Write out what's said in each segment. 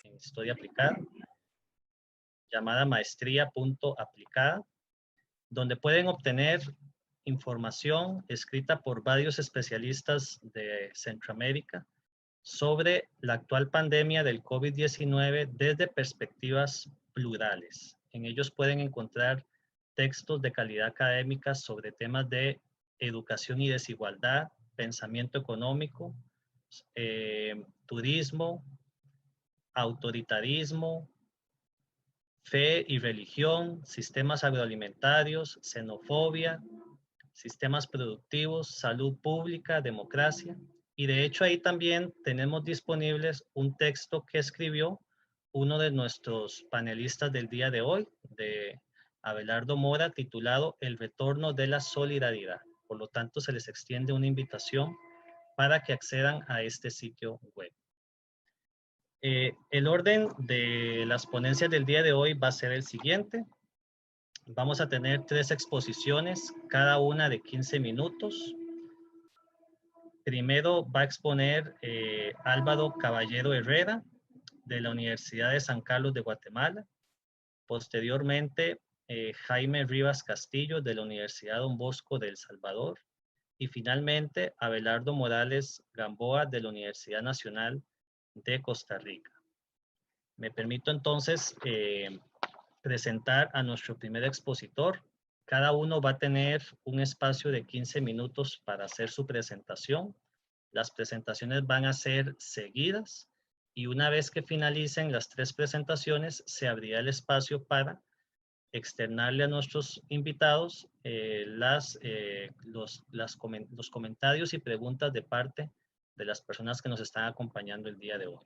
en Historia Aplicada, llamada Maestría.aplicada, donde pueden obtener información escrita por varios especialistas de Centroamérica sobre la actual pandemia del COVID-19 desde perspectivas plurales. En ellos pueden encontrar textos de calidad académica sobre temas de educación y desigualdad, pensamiento económico, turismo, autoritarismo, fe y religión, sistemas agroalimentarios, xenofobia, sistemas productivos, salud pública, democracia. Y de hecho ahí también tenemos disponibles un texto que escribió uno de nuestros panelistas del día de hoy, de Abelardo Mora, titulado El retorno de la solidaridad. Por lo tanto, se les extiende una invitación para que accedan a este sitio web. El orden de las ponencias del día de hoy va a ser el siguiente. Vamos a tener 3 exposiciones, cada una de 15 minutos. Primero va a exponer Álvaro Caballero Herrera, de la Universidad de San Carlos de Guatemala. Posteriormente, Jaime Rivas Castillo, de la Universidad Don Bosco de El Salvador. Y finalmente, Abelardo Morales Gamboa, de la Universidad Nacional de Costa Rica. Me permito entonces presentar a nuestro primer expositor. Cada uno va a tener un espacio de 15 minutos para hacer su presentación. Las presentaciones van a ser seguidas y una vez que finalicen las 3 presentaciones, se abrirá el espacio para externarle a nuestros invitados los comentarios y preguntas de parte de las personas que nos están acompañando el día de hoy.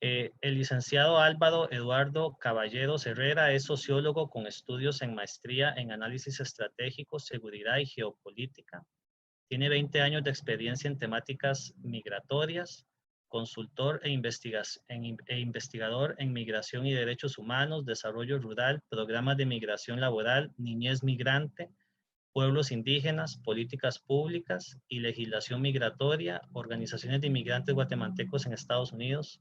El licenciado Álvaro Eduardo Caballeros Herrera es sociólogo con estudios en maestría en análisis estratégico, seguridad y geopolítica. Tiene 20 años de experiencia en temáticas migratorias, consultor e investigador en migración y derechos humanos, desarrollo rural, programas de migración laboral, niñez migrante, pueblos indígenas, políticas públicas y legislación migratoria, organizaciones de inmigrantes guatemaltecos en Estados Unidos.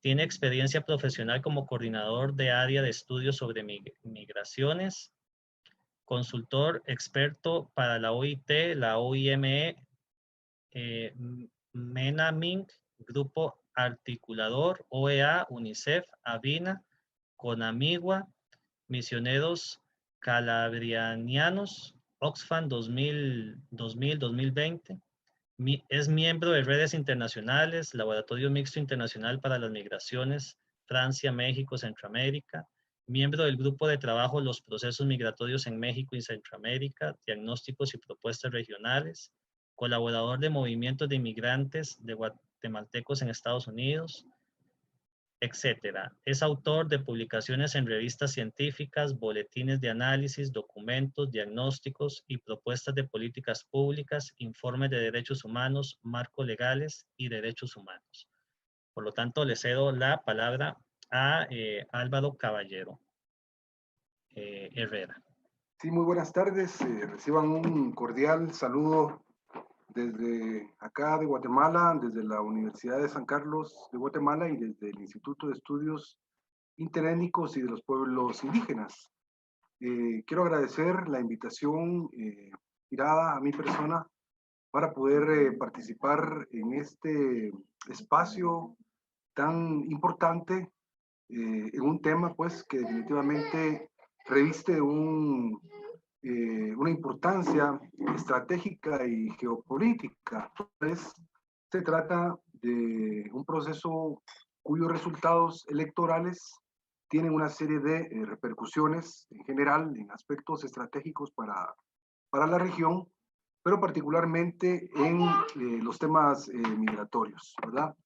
Tiene experiencia profesional como coordinador de área de estudios sobre migraciones, consultor experto para la OIT, la OIME, MENAMINC, Grupo Articulador, OEA, UNICEF, ABINA, CONAMIGUA, Misioneros Calabrianianos, Oxfam 2020. Es miembro de redes internacionales, Laboratorio Mixto Internacional para las Migraciones, Francia, México, Centroamérica, miembro del Grupo de Trabajo Los Procesos Migratorios en México y Centroamérica, Diagnósticos y Propuestas Regionales, colaborador de movimientos de inmigrantes de guatemaltecos en Estados Unidos, etcétera. Es autor de publicaciones en revistas científicas, boletines de análisis, documentos, diagnósticos y propuestas de políticas públicas, informes de derechos humanos, marcos legales y derechos humanos. Por lo tanto, le cedo la palabra a Álvaro Caballero Herrera. Sí, muy buenas tardes. Reciban un cordial saludo desde acá de Guatemala, desde la Universidad de San Carlos de Guatemala y desde el Instituto de Estudios Interétnicos y de los Pueblos Indígenas. Quiero agradecer la invitación girada a mi persona para poder participar en este espacio tan importante, en un tema pues que definitivamente reviste una importancia estratégica y geopolítica. Pues, se trata de un proceso cuyos resultados electorales tienen una serie de repercusiones en general en aspectos estratégicos para la región, pero particularmente en los temas migratorios, ¿verdad?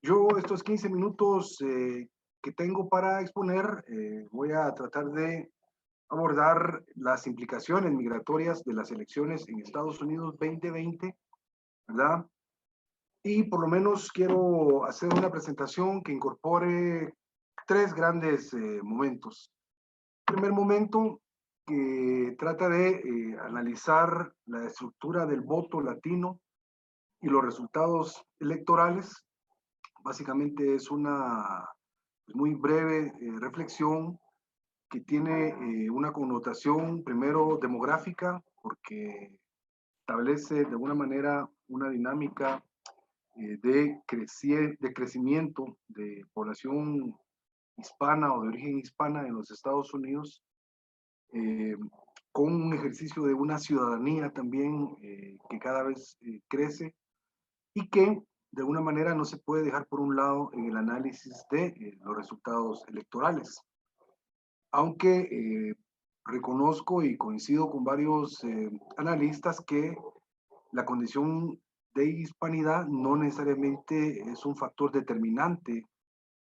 Yo estos 15 minutos que tengo para exponer, voy a tratar de abordar las implicaciones migratorias de las elecciones en Estados Unidos 2020, ¿verdad? Y por lo menos quiero hacer una presentación que incorpore 3 grandes momentos. El primer momento que trata de analizar la estructura del voto latino y los resultados electorales básicamente es una muy breve reflexión que tiene una connotación primero demográfica, porque establece de alguna manera una dinámica de crecimiento de población hispana o de origen hispana en los Estados Unidos, eh, con un ejercicio de una ciudadanía también que cada vez crece y que de alguna manera no se puede dejar por un lado en el análisis de los resultados electorales. Aunque reconozco y coincido con varios analistas que la condición de hispanidad no necesariamente es un factor determinante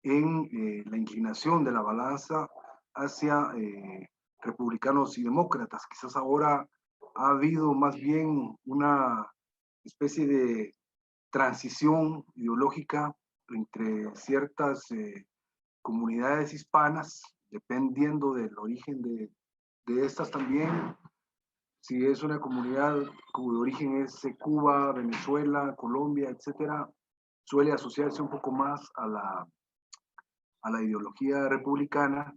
en la inclinación de la balanza hacia republicanos y demócratas. Quizás ahora ha habido más bien una especie de transición ideológica entre ciertas comunidades hispanas, dependiendo del origen de estas también. Si es una comunidad cuyo origen es Cuba, Venezuela, Colombia, etcétera, suele asociarse un poco más a la ideología republicana.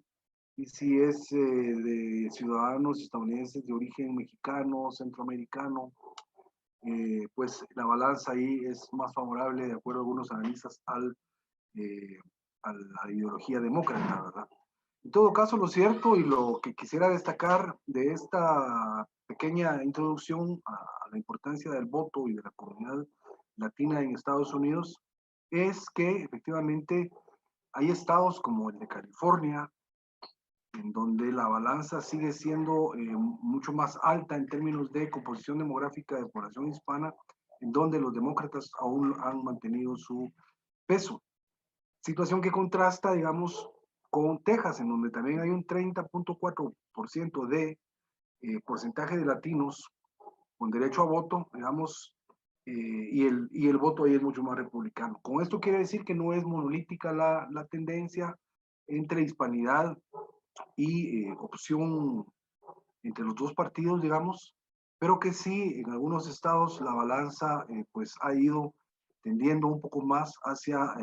Y si es de ciudadanos estadounidenses de origen mexicano, centroamericano, pues la balanza ahí es más favorable, de acuerdo a algunos analistas, eh, a la ideología demócrata, ¿verdad? En todo caso, lo cierto y lo que quisiera destacar de esta pequeña introducción a la importancia del voto y de la comunidad latina en Estados Unidos es que efectivamente hay estados como el de California, en donde la balanza sigue siendo mucho más alta en términos de composición demográfica de población hispana, en donde los demócratas aún han mantenido su peso. Situación que contrasta, digamos, con Texas, en donde también hay un 30.4% de porcentaje de latinos con derecho a voto, digamos, y el voto ahí es mucho más republicano. Con esto quiere decir que no es monolítica la tendencia entre hispanidad y opción entre los dos partidos, digamos, pero que sí, en algunos estados la balanza pues ha ido tendiendo un poco más hacia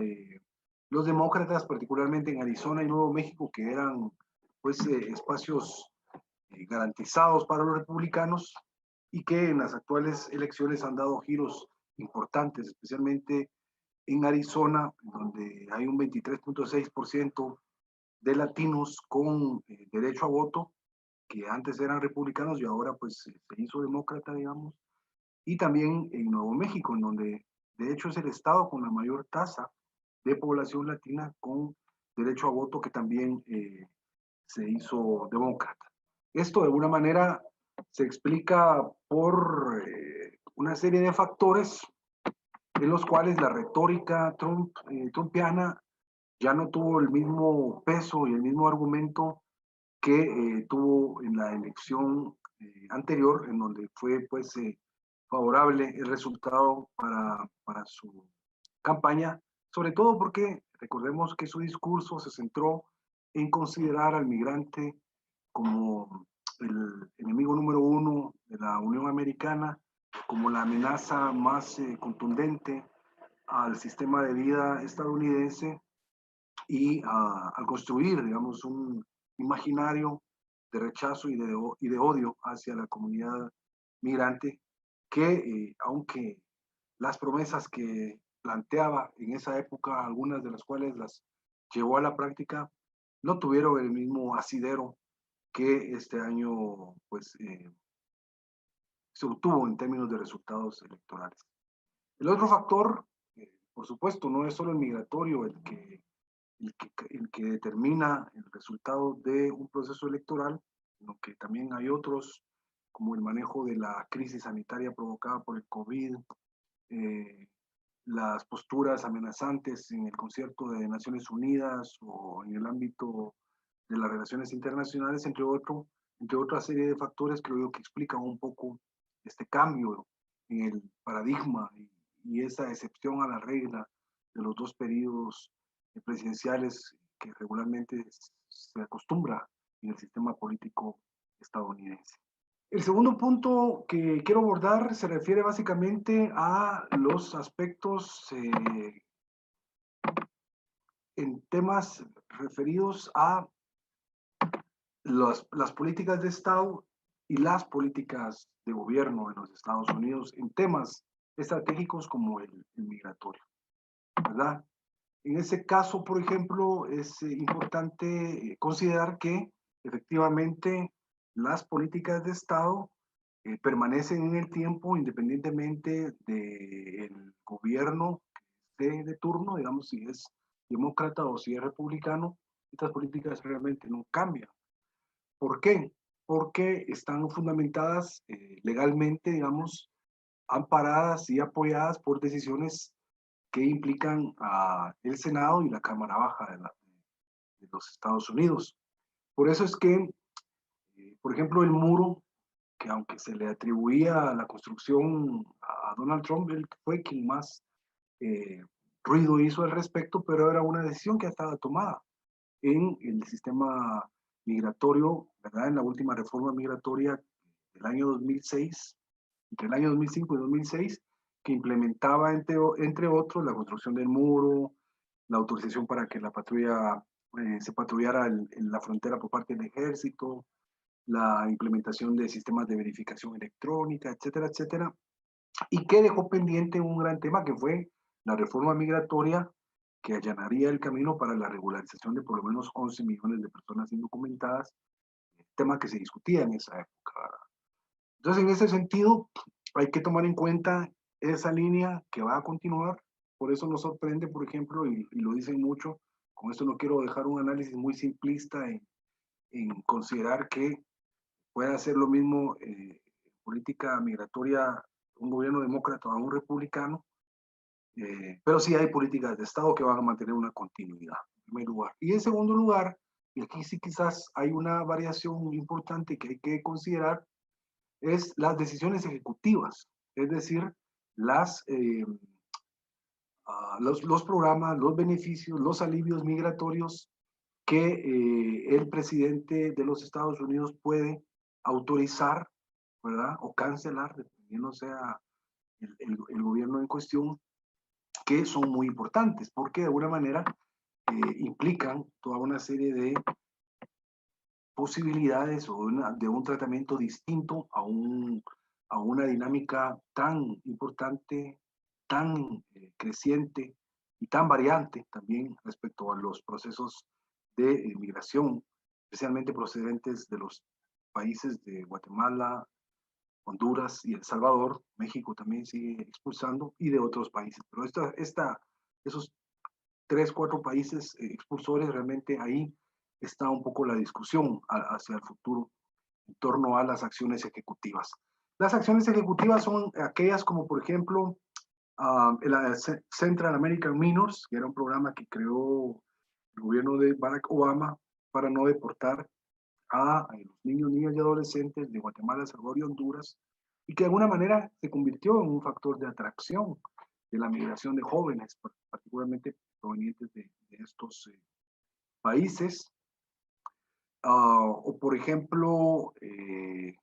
los demócratas, particularmente en Arizona y Nuevo México, que eran pues espacios garantizados para los republicanos y que en las actuales elecciones han dado giros importantes, especialmente en Arizona, donde hay un 23.6% de latinos con derecho a voto, que antes eran republicanos y ahora pues se hizo demócrata, digamos, y también en Nuevo México, en donde de hecho es el estado con la mayor tasa de población latina con derecho a voto que también se hizo demócrata. Esto de alguna manera se explica por una serie de factores en los cuales la retórica trumpiana ya no tuvo el mismo peso y el mismo argumento que tuvo en la elección anterior, en donde fue pues favorable el resultado para su campaña, sobre todo porque recordemos que su discurso se centró en considerar al migrante como el enemigo número uno de la Unión Americana, como la amenaza más contundente al sistema de vida estadounidense y al construir, digamos, un imaginario de rechazo y de odio hacia la comunidad migrante, que aunque las promesas que planteaba en esa época, algunas de las cuales las llevó a la práctica, no tuvieron el mismo asidero que este año pues, se obtuvo en términos de resultados electorales. El otro factor, por supuesto, no es solo el migratorio el que determina el resultado de un proceso electoral, sino que también hay otros, como el manejo de la crisis sanitaria provocada por el COVID, eh, las posturas amenazantes en el concierto de Naciones Unidas o en el ámbito de las relaciones internacionales, entre otra serie de factores que creo que explican un poco este cambio en el paradigma y esa excepción a la regla de los dos periodos presidenciales que regularmente se acostumbra en el sistema político estadounidense. El segundo punto que quiero abordar se refiere básicamente a los aspectos en temas referidos a las políticas de Estado y las políticas de gobierno de los Estados Unidos en temas estratégicos como el migratorio, ¿verdad? En ese caso, por ejemplo, es importante considerar que efectivamente las políticas de Estado permanecen en el tiempo independientemente del gobierno de turno, digamos, si es demócrata o si es republicano, estas políticas realmente no cambian. ¿Por qué? Porque están fundamentadas legalmente, digamos, amparadas y apoyadas por decisiones que implican a el Senado y la Cámara Baja de los Estados Unidos. Por eso es que, por ejemplo, el muro, que aunque se le atribuía la construcción a Donald Trump, él fue quien más eh, ruido hizo al respecto, pero era una decisión que estaba tomada en el sistema migratorio, ¿verdad? En la última reforma migratoria del año 2006, entre el año 2005 y 2006, que implementaba, entre otros, la construcción del muro, la autorización para que la patrulla se patrullara en la frontera por parte del ejército, la implementación de sistemas de verificación electrónica, etcétera, etcétera, y que dejó pendiente un gran tema que fue la reforma migratoria que allanaría el camino para la regularización de por lo menos 11 millones de personas indocumentadas, tema que se discutía en esa época. Entonces, en ese sentido, hay que tomar en cuenta esa línea que va a continuar. Por eso nos sorprende, por ejemplo, y lo dicen mucho, con esto no quiero dejar un análisis muy simplista en considerar que puede hacer lo mismo política migratoria un gobierno demócrata o un republicano, pero sí hay políticas de Estado que van a mantener una continuidad, en primer lugar. Y en segundo lugar, y aquí sí quizás hay una variación importante que hay que considerar, es las decisiones ejecutivas, es decir, los programas, los beneficios, los alivios migratorios que el presidente de los Estados Unidos puede autorizar, ¿verdad? O cancelar, dependiendo sea el gobierno en cuestión, que son muy importantes, porque de alguna manera implican toda una serie de posibilidades o de un tratamiento distinto a una dinámica tan importante, tan creciente y tan variante también respecto a los procesos de migración, especialmente procedentes de los países de Guatemala, Honduras y El Salvador. México también sigue expulsando, y de otros países. Pero esos 3, 4 países expulsores, realmente ahí está un poco la discusión hacia el futuro en torno a las acciones ejecutivas. Las acciones ejecutivas son aquellas como, por ejemplo, la Central American Minors, que era un programa que creó el gobierno de Barack Obama para no deportar a los niños, niñas y adolescentes de Guatemala, El Salvador y Honduras, y que de alguna manera se convirtió en un factor de atracción de la migración de jóvenes, particularmente provenientes de estos países. O por ejemplo, el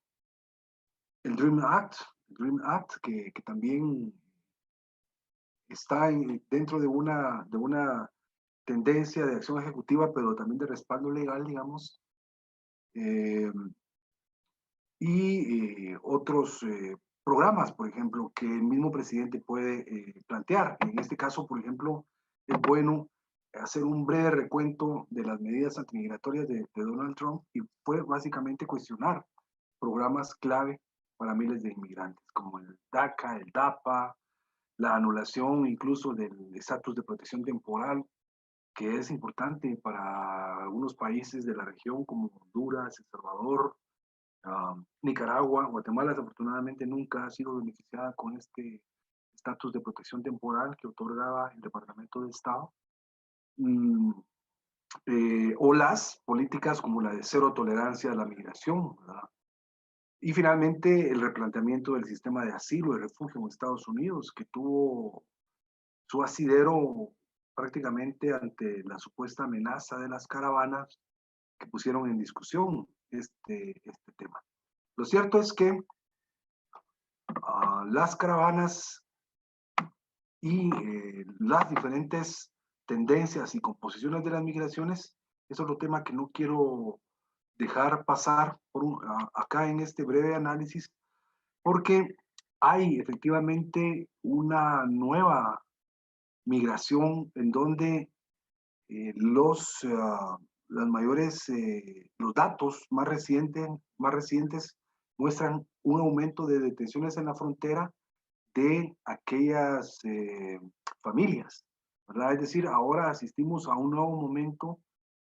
Dream Act que también está dentro de una tendencia de acción ejecutiva, pero también de respaldo legal, digamos, eh, y otros programas, por ejemplo, que el mismo presidente puede plantear. En este caso, por ejemplo, es bueno hacer un breve recuento de las medidas antimigratorias de Donald Trump, y fue básicamente cuestionar programas clave para miles de inmigrantes, como el DACA, el DAPA, la anulación incluso del estatus de protección temporal, que es importante para algunos países de la región como Honduras, El Salvador, Nicaragua. Guatemala desafortunadamente nunca ha sido beneficiada con este estatus de protección temporal que otorgaba el Departamento de Estado. Mm, o las políticas como la de cero tolerancia a la migración, ¿verdad? Y finalmente el replanteamiento del sistema de asilo y refugio en Estados Unidos, que tuvo su asidero prácticamente ante la supuesta amenaza de las caravanas que pusieron en discusión este tema. Lo cierto es que las caravanas y las diferentes tendencias y composiciones de las migraciones es otro tema que no quiero dejar pasar acá en este breve análisis, porque hay efectivamente una nueva migración en donde las mayores, los datos más recientes muestran un aumento de detenciones en la frontera de aquellas familias, ¿verdad? Es decir, ahora asistimos a un nuevo momento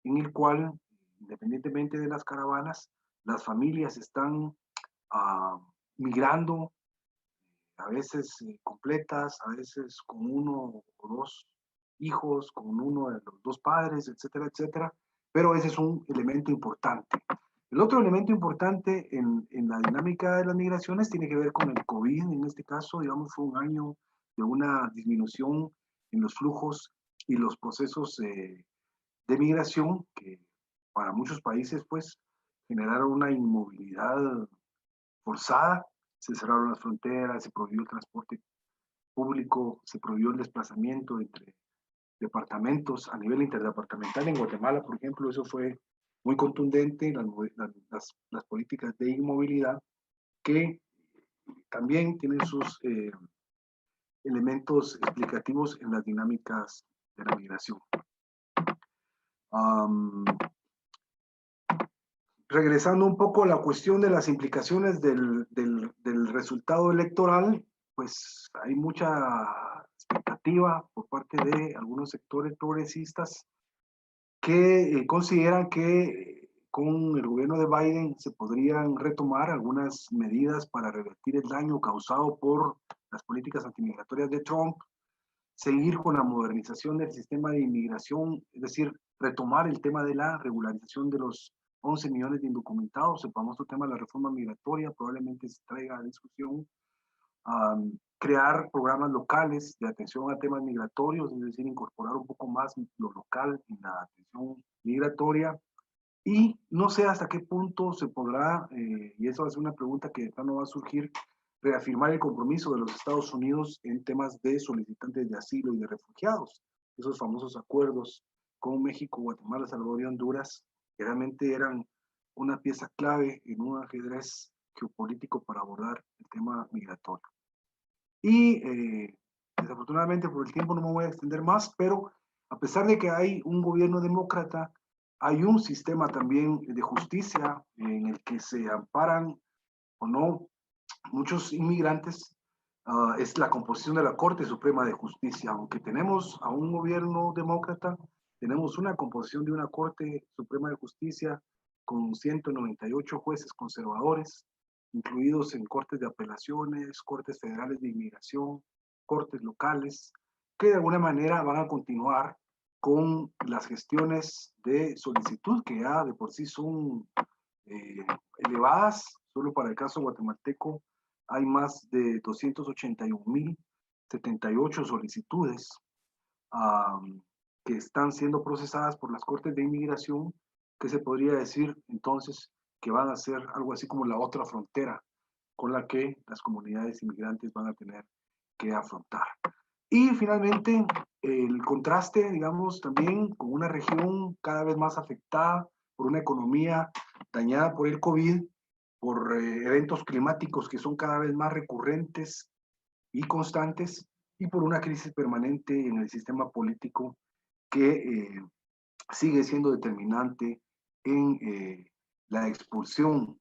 en el cual, independientemente de las caravanas, las familias están migrando, a veces completas, a veces con uno o dos hijos, con uno de los dos padres, etcétera, etcétera. Pero ese es un elemento importante. El otro elemento importante en la dinámica de las migraciones tiene que ver con el COVID. En este caso, digamos, fue un año de una disminución en los flujos y los procesos de migración que para muchos países, pues, generaron una inmovilidad forzada. Se cerraron las fronteras, se prohibió el transporte público, se prohibió el desplazamiento entre departamentos a nivel interdepartamental. En Guatemala, por ejemplo, eso fue muy contundente, las políticas de inmovilidad, que también tienen sus elementos explicativos en las dinámicas de la migración. Regresando un poco a la cuestión de las implicaciones del resultado electoral, pues hay mucha expectativa por parte de algunos sectores progresistas que consideran que con el gobierno de Biden se podrían retomar algunas medidas para revertir el daño causado por las políticas antimigratorias de Trump, seguir con la modernización del sistema de inmigración, es decir, retomar el tema de la regularización de los 11 millones de indocumentados, el famoso tema de la reforma migratoria, probablemente se traiga a discusión, crear programas locales de atención a temas migratorios, es decir, incorporar un poco más lo local en la atención migratoria. Y no sé hasta qué punto se podrá, y eso es una pregunta que no va a surgir, reafirmar el compromiso de los Estados Unidos en temas de solicitantes de asilo y de refugiados. Esos famosos acuerdos con México, Guatemala, Salvador y Honduras, que realmente eran una pieza clave en un ajedrez geopolítico para abordar el tema migratorio. Y desafortunadamente por el tiempo no me voy a extender más, pero a pesar de que hay un gobierno demócrata, hay un sistema también de justicia en el que se amparan o no muchos inmigrantes. Es la composición de la Corte Suprema de Justicia. Aunque tenemos a un gobierno demócrata, tenemos una composición de una Corte Suprema de Justicia con 198 jueces conservadores, incluidos en cortes de apelaciones, cortes federales de inmigración, cortes locales, que de alguna manera van a continuar con las gestiones de solicitud que ya de por sí son elevadas. Solo para el caso guatemalteco hay más de 281.078 solicitudes que están siendo procesadas por las Cortes de Inmigración, que se podría decir entonces que van a ser algo así como la otra frontera con la que las comunidades inmigrantes van a tener que afrontar. Y finalmente, el contraste, digamos, también con una región cada vez más afectada por una economía dañada por el COVID, por eventos climáticos que son cada vez más recurrentes y constantes, y por una crisis permanente en el sistema político que sigue siendo determinante en la expulsión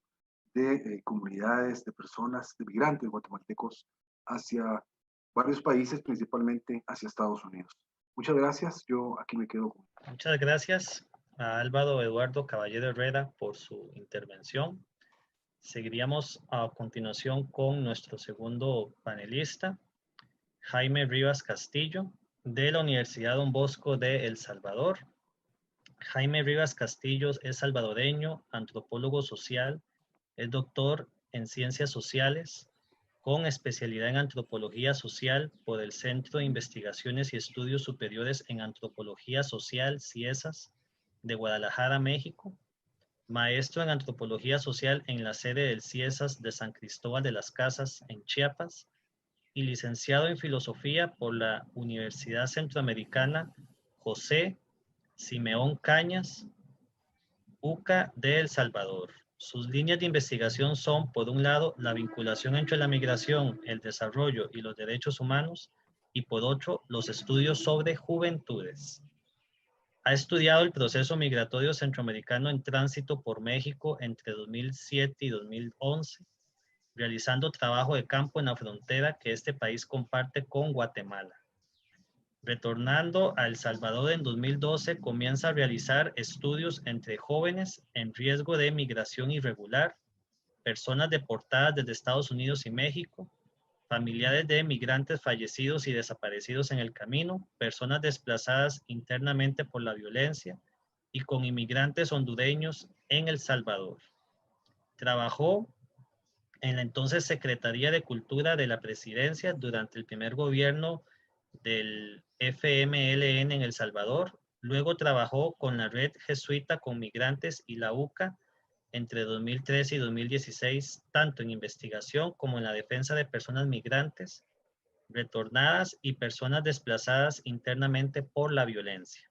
de comunidades, de personas, de migrantes guatemaltecos hacia varios países, principalmente hacia Estados Unidos. Muchas gracias, yo aquí me quedo. Muchas gracias a Álvaro Eduardo Caballero Herrera por su intervención. Seguiríamos a continuación con nuestro segundo panelista, Jaime Rivas Castillo, de la Universidad Don Bosco de El Salvador. Jaime Rivas Castillo es salvadoreño, antropólogo social, es doctor en ciencias sociales, con especialidad en antropología social por el Centro de Investigaciones y Estudios Superiores en Antropología Social, CIESAS, de Guadalajara, México. Maestro en antropología social en la sede del CIESAS de San Cristóbal de las Casas, en Chiapas, y licenciado en filosofía por la Universidad Centroamericana José Simeón Cañas, UCA de El Salvador. Sus líneas de investigación son, por un lado, la vinculación entre la migración, el desarrollo y los derechos humanos, y por otro, los estudios sobre juventudes. Ha estudiado el proceso migratorio centroamericano en tránsito por México entre 2007 y 2011, realizando trabajo de campo en la frontera que este país comparte con Guatemala. Retornando a El Salvador en 2012, comienza a realizar estudios entre jóvenes en riesgo de migración irregular, personas deportadas desde Estados Unidos y México, familiares de migrantes fallecidos y desaparecidos en el camino, personas desplazadas internamente por la violencia y con inmigrantes hondureños en El Salvador. Trabajó en la entonces Secretaría de Cultura de la Presidencia durante el primer gobierno del FMLN en El Salvador. Luego trabajó con la Red Jesuita con Migrantes y la UCA entre 2013 y 2016, tanto en investigación como en la defensa de personas migrantes, retornadas y personas desplazadas internamente por la violencia.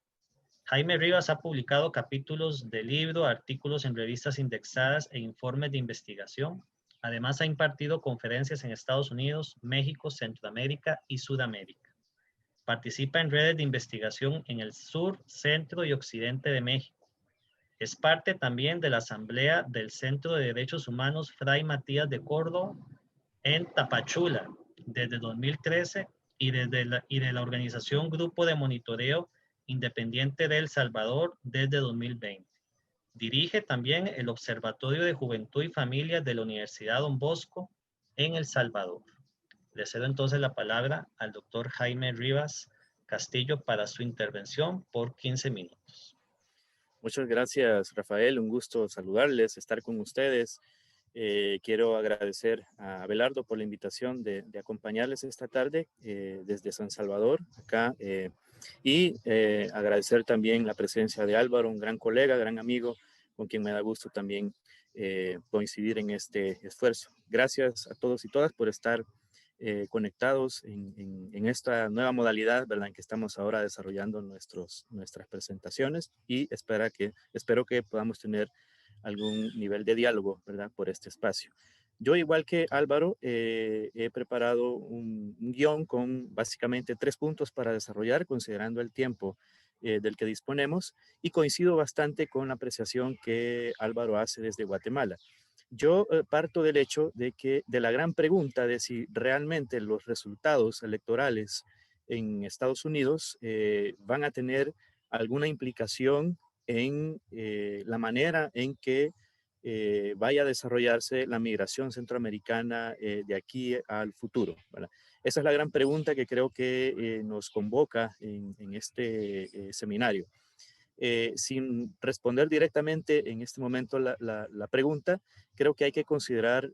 Jaime Rivas ha publicado capítulos de libro, artículos en revistas indexadas e informes de investigación. Además, ha impartido conferencias en Estados Unidos, México, Centroamérica y Sudamérica. Participa en redes de investigación en el sur, centro y occidente de México. Es parte también de la Asamblea del Centro de Derechos Humanos Fray Matías de Córdoba en Tapachula desde 2013 y de la organización Grupo de Monitoreo Independiente de El Salvador desde 2020. Dirige también el Observatorio de Juventud y Familia de la Universidad Don Bosco en El Salvador. Le cedo entonces la palabra al doctor Jaime Rivas Castillo para su intervención por 15 minutos. Muchas gracias, Rafael. Un gusto saludarles, estar con ustedes. Quiero agradecer a Abelardo por la invitación de acompañarles esta tarde desde San Salvador, acá, y agradecer también la presencia de Álvaro, un gran colega, gran amigo, con quien me da gusto también coincidir en este esfuerzo. Gracias a todos y todas por estar conectados en esta nueva modalidad, ¿verdad?, en que estamos ahora desarrollando nuestras presentaciones, y espero que podamos tener algún nivel de diálogo, ¿verdad?, por este espacio. Yo, igual que Álvaro, he preparado un guión con básicamente 3 puntos para desarrollar, considerando el tiempo del que disponemos, y coincido bastante con la apreciación que Álvaro hace desde Guatemala. Yo parto del hecho de la gran pregunta de si realmente los resultados electorales en Estados Unidos van a tener alguna implicación en la manera en que vaya a desarrollarse la migración centroamericana de aquí al futuro, ¿verdad? Esa es la gran pregunta que creo que nos convoca en este seminario. Sin responder directamente en este momento la pregunta, creo que hay que considerar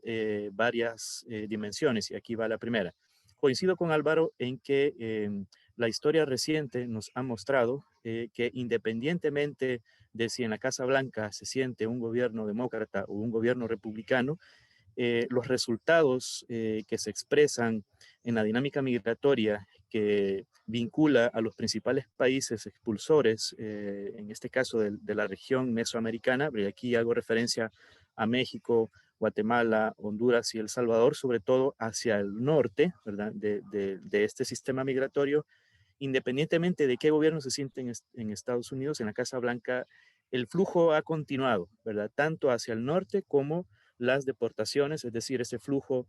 varias dimensiones, y aquí va la primera. Coincido con Álvaro en que la historia reciente nos ha mostrado que, independientemente de si en la Casa Blanca se siente un gobierno demócrata o un gobierno republicano, los resultados que se expresan en la dinámica migratoria que vincula a los principales países expulsores, en este caso de la región mesoamericana, y aquí hago referencia a México, Guatemala, Honduras y El Salvador, sobre todo hacia el norte, ¿verdad?, de este sistema migratorio. Independientemente de qué gobierno se siente en Estados Unidos, en la Casa Blanca, el flujo ha continuado, ¿verdad?, tanto hacia el norte como las deportaciones, es decir, ese flujo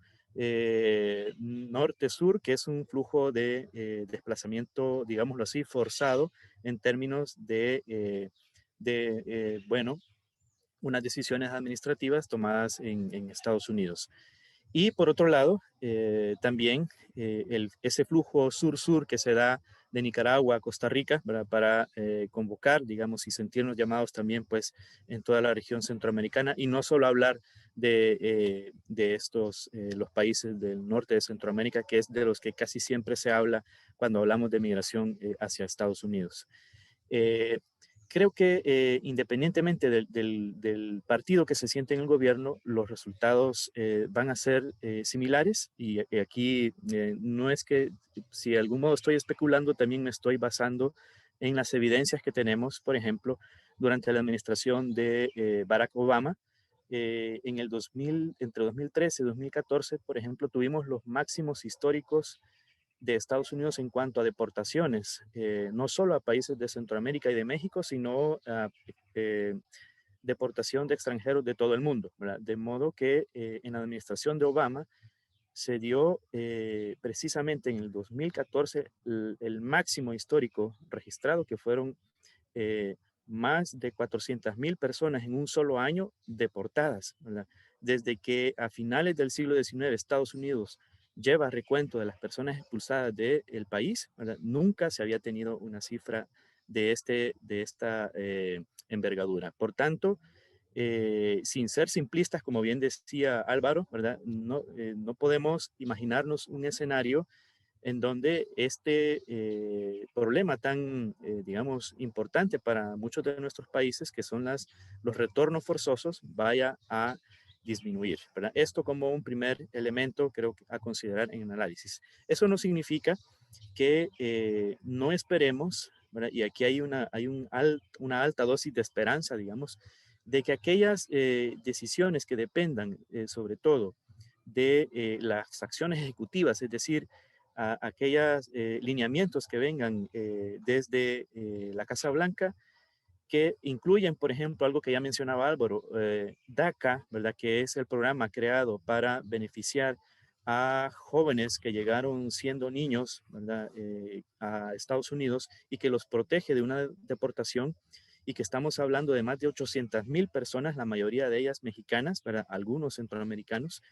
norte-sur, que es un flujo de desplazamiento, digámoslo así, forzado en términos bueno, unas decisiones administrativas tomadas en Estados Unidos. Y por otro lado, también ese flujo sur-sur que se da de Nicaragua a Costa Rica, ¿verdad?, para convocar, digamos, y sentirnos llamados también, pues, en toda la región centroamericana, y no solo hablar de los países del norte de Centroamérica, que es de los que casi siempre se habla cuando hablamos de migración hacia Estados Unidos. creo que independientemente del partido que se siente en el gobierno, los resultados van a ser similares y aquí no es que si de algún modo estoy especulando, también me estoy basando en las evidencias que tenemos, por ejemplo, durante la administración de Barack Obama. En el 2000, entre 2013 y 2014, por ejemplo, tuvimos los máximos históricos de Estados Unidos en cuanto a deportaciones, no solo a países de Centroamérica y de México, sino a deportación de extranjeros de todo el mundo, ¿verdad? De modo que en la administración de Obama se dio precisamente en el 2014 el máximo histórico registrado, que fueron eh, más de 400,000 personas en un solo año deportadas, ¿verdad? Desde que a finales del siglo XIX Estados Unidos lleva recuento de las personas expulsadas del país, ¿verdad? Nunca se había tenido una cifra de esta envergadura. Por tanto, sin ser simplistas, como bien decía Álvaro, ¿verdad? No podemos imaginarnos un escenario en donde este problema tan, digamos, importante para muchos de nuestros países, que son los retornos forzosos, vaya a disminuir, ¿verdad? Esto como un primer elemento creo que a considerar en el análisis. Eso no significa que no esperemos, ¿verdad? Y aquí hay una alta dosis de esperanza, digamos, de que aquellas decisiones que dependan sobre todo de las acciones ejecutivas, es decir, aquellos lineamientos que vengan desde la Casa Blanca, que incluyen, por ejemplo, algo que ya mencionaba Álvaro, DACA, ¿verdad? Que es el programa creado para beneficiar a jóvenes que llegaron siendo niños, ¿verdad? A Estados Unidos y que los protege de una deportación y que estamos hablando de más de 800,000 personas, la mayoría de ellas mexicanas, ¿verdad? Algunos centroamericanos.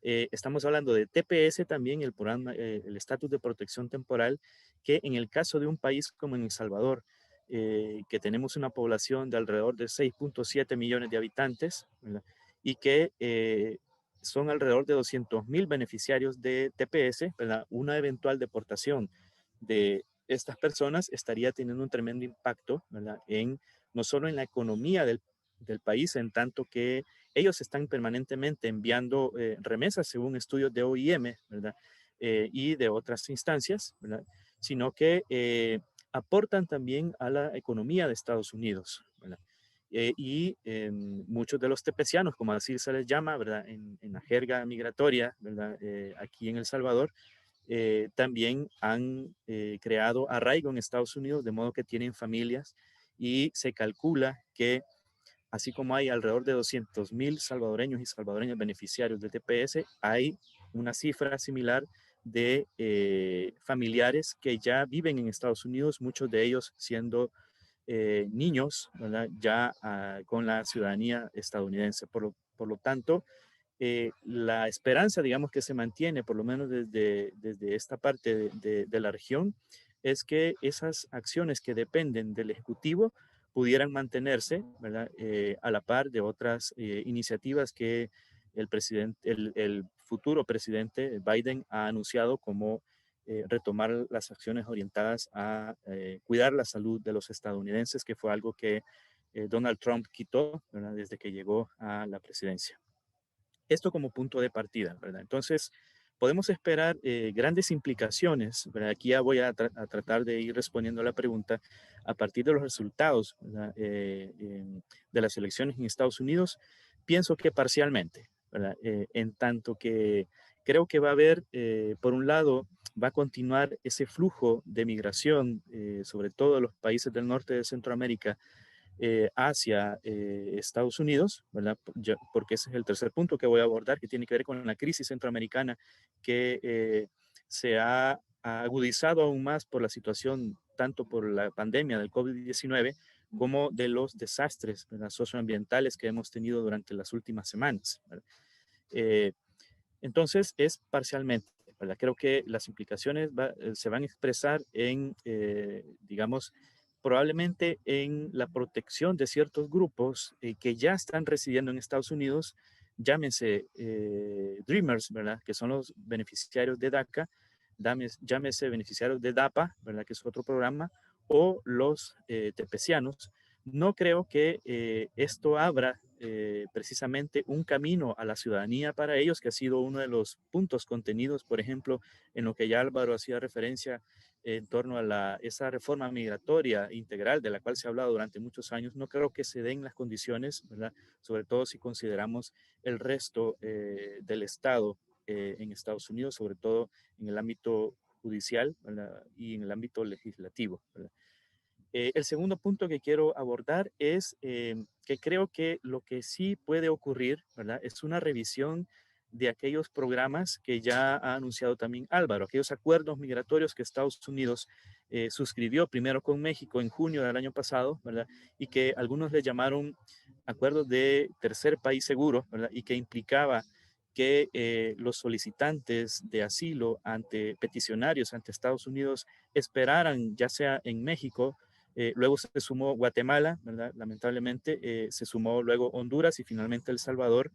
Estamos hablando de TPS también, el programa, el estatus de protección temporal, que en el caso de un país como en El Salvador, que tenemos una población de alrededor de 6.7 millones de habitantes, ¿verdad? Y que son alrededor de 200,000 beneficiarios de TPS, ¿verdad? Una eventual deportación de estas personas estaría teniendo un tremendo impacto, ¿verdad? No solo en la economía del país, en tanto que ellos están permanentemente enviando remesas según estudios de OIM, ¿verdad? Y de otras instancias, ¿verdad? Sino que aportan también a la economía de Estados Unidos, ¿verdad? Muchos de los tepecianos, como así se les llama, ¿verdad? En la jerga migratoria, ¿verdad? Aquí en El Salvador, también han creado arraigo en Estados Unidos, de modo que tienen familias y se calcula que así como hay alrededor de 200,000 salvadoreños y salvadoreñas beneficiarios de TPS, hay una cifra similar de familiares que ya viven en Estados Unidos, muchos de ellos siendo niños, ¿verdad? Ya con la ciudadanía estadounidense. Por lo tanto, la esperanza, digamos, que se mantiene, por lo menos desde esta parte de la región, es que esas acciones que dependen del Ejecutivo pudieran mantenerse, ¿verdad? A la par de otras iniciativas que el futuro presidente Biden ha anunciado, como retomar las acciones orientadas a cuidar la salud de los estadounidenses, que fue algo que Donald Trump quitó, ¿verdad? Desde que llegó a la presidencia. Esto como punto de partida, ¿verdad? Entonces, podemos esperar grandes implicaciones, ¿verdad? Aquí ya voy a tratar de ir respondiendo a la pregunta a partir de los resultados, ¿verdad? De las elecciones en Estados Unidos. Pienso que parcialmente, ¿verdad? En tanto que creo que va a haber, por un lado, va a continuar ese flujo de migración, sobre todo de los países del norte de Centroamérica, hacia Estados Unidos, ¿verdad? Porque ese es el tercer punto que voy a abordar, que tiene que ver con la crisis centroamericana que se ha agudizado aún más por la situación, tanto por la pandemia del COVID-19 como de los desastres, ¿verdad?, socioambientales que hemos tenido durante las últimas semanas, ¿verdad? Entonces, es parcialmente, ¿verdad? Creo que las implicaciones se van a expresar en, digamos, probablemente en la protección de ciertos grupos que ya están residiendo en Estados Unidos, llámese Dreamers, ¿verdad? Que son los beneficiarios de DACA, llámese beneficiarios de DAPA, ¿verdad? Que es otro programa, o los tepecianos, no creo que esto abra precisamente un camino a la ciudadanía para ellos, que ha sido uno de los puntos contenidos, por ejemplo, en lo que ya Álvaro hacía referencia en torno a esa reforma migratoria integral de la cual se ha hablado durante muchos años. No creo que se den las condiciones, ¿verdad? Sobre todo si consideramos el resto del Estado en Estados Unidos, sobre todo en el ámbito judicial, ¿verdad? Y en el ámbito legislativo, ¿verdad? El segundo punto que quiero abordar es que creo que lo que sí puede ocurrir, ¿verdad? Es una revisión de aquellos programas que ya ha anunciado también Álvaro, aquellos acuerdos migratorios que Estados Unidos suscribió primero con México en junio del año pasado, ¿verdad? Y que algunos le llamaron acuerdos de tercer país seguro, ¿verdad? Y que implicaba que los solicitantes de asilo ante peticionarios ante Estados Unidos esperaran, ya sea en México, luego se sumó Guatemala, ¿verdad? Lamentablemente, se sumó luego Honduras y finalmente El Salvador,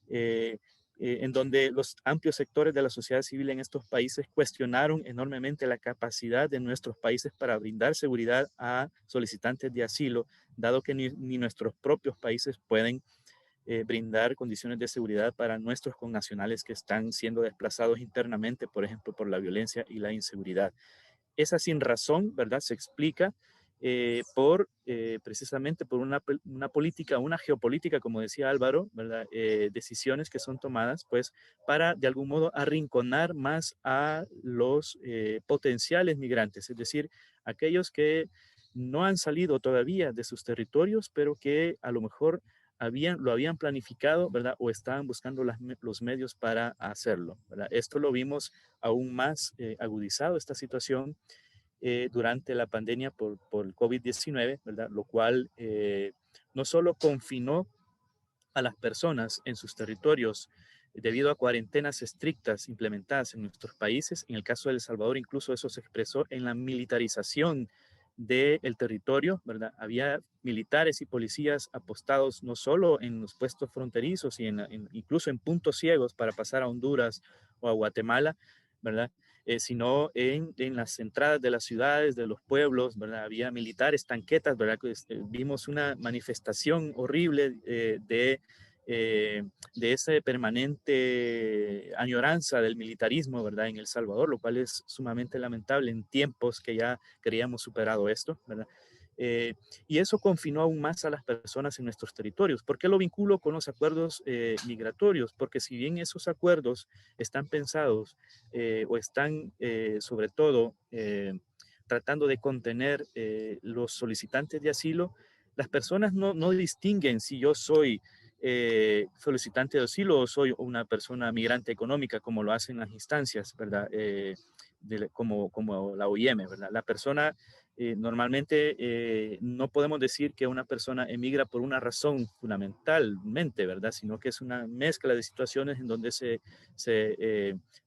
eh, en donde los amplios sectores de la sociedad civil en estos países cuestionaron enormemente la capacidad de nuestros países para brindar seguridad a solicitantes de asilo, dado que ni nuestros propios países pueden brindar condiciones de seguridad para nuestros connacionales que están siendo desplazados internamente, por ejemplo, por la violencia y la inseguridad. Esa sin razón, ¿verdad? Se explica precisamente por una política, una geopolítica, como decía Álvaro, ¿verdad? Decisiones que son tomadas, pues, para de algún modo arrinconar más a los potenciales migrantes, es decir, aquellos que no han salido todavía de sus territorios, pero que a lo mejor lo habían planificado, ¿verdad? O estaban buscando los medios para hacerlo, ¿verdad? Esto lo vimos aún más agudizado, esta situación, durante la pandemia por el COVID-19, ¿verdad? Lo cual no solo confinó a las personas en sus territorios debido a cuarentenas estrictas implementadas en nuestros países. En el caso de El Salvador, incluso eso se expresó en la militarización del territorio, ¿verdad? Había militares y policías apostados no solo en los puestos fronterizos y incluso en puntos ciegos para pasar a Honduras o a Guatemala, ¿verdad? Sino en las entradas de las ciudades, de los pueblos, ¿verdad? Había militares, tanquetas, ¿verdad? Vimos una manifestación horrible de esa permanente añoranza del militarismo, ¿verdad? En El Salvador, lo cual es sumamente lamentable en tiempos que ya creíamos superado esto, ¿verdad? Y eso confinó aún más a las personas en nuestros territorios. ¿Por qué lo vinculo con los acuerdos migratorios? Porque si bien esos acuerdos están pensados o están sobre todo tratando de contener los solicitantes de asilo, las personas no distinguen si yo soy solicitante de asilo o soy una persona migrante económica, como lo hacen las instancias, ¿verdad? Como la OIM, ¿verdad? La persona normalmente no podemos decir que una persona emigra por una razón fundamentalmente, ¿verdad? Sino que es una mezcla de situaciones en donde se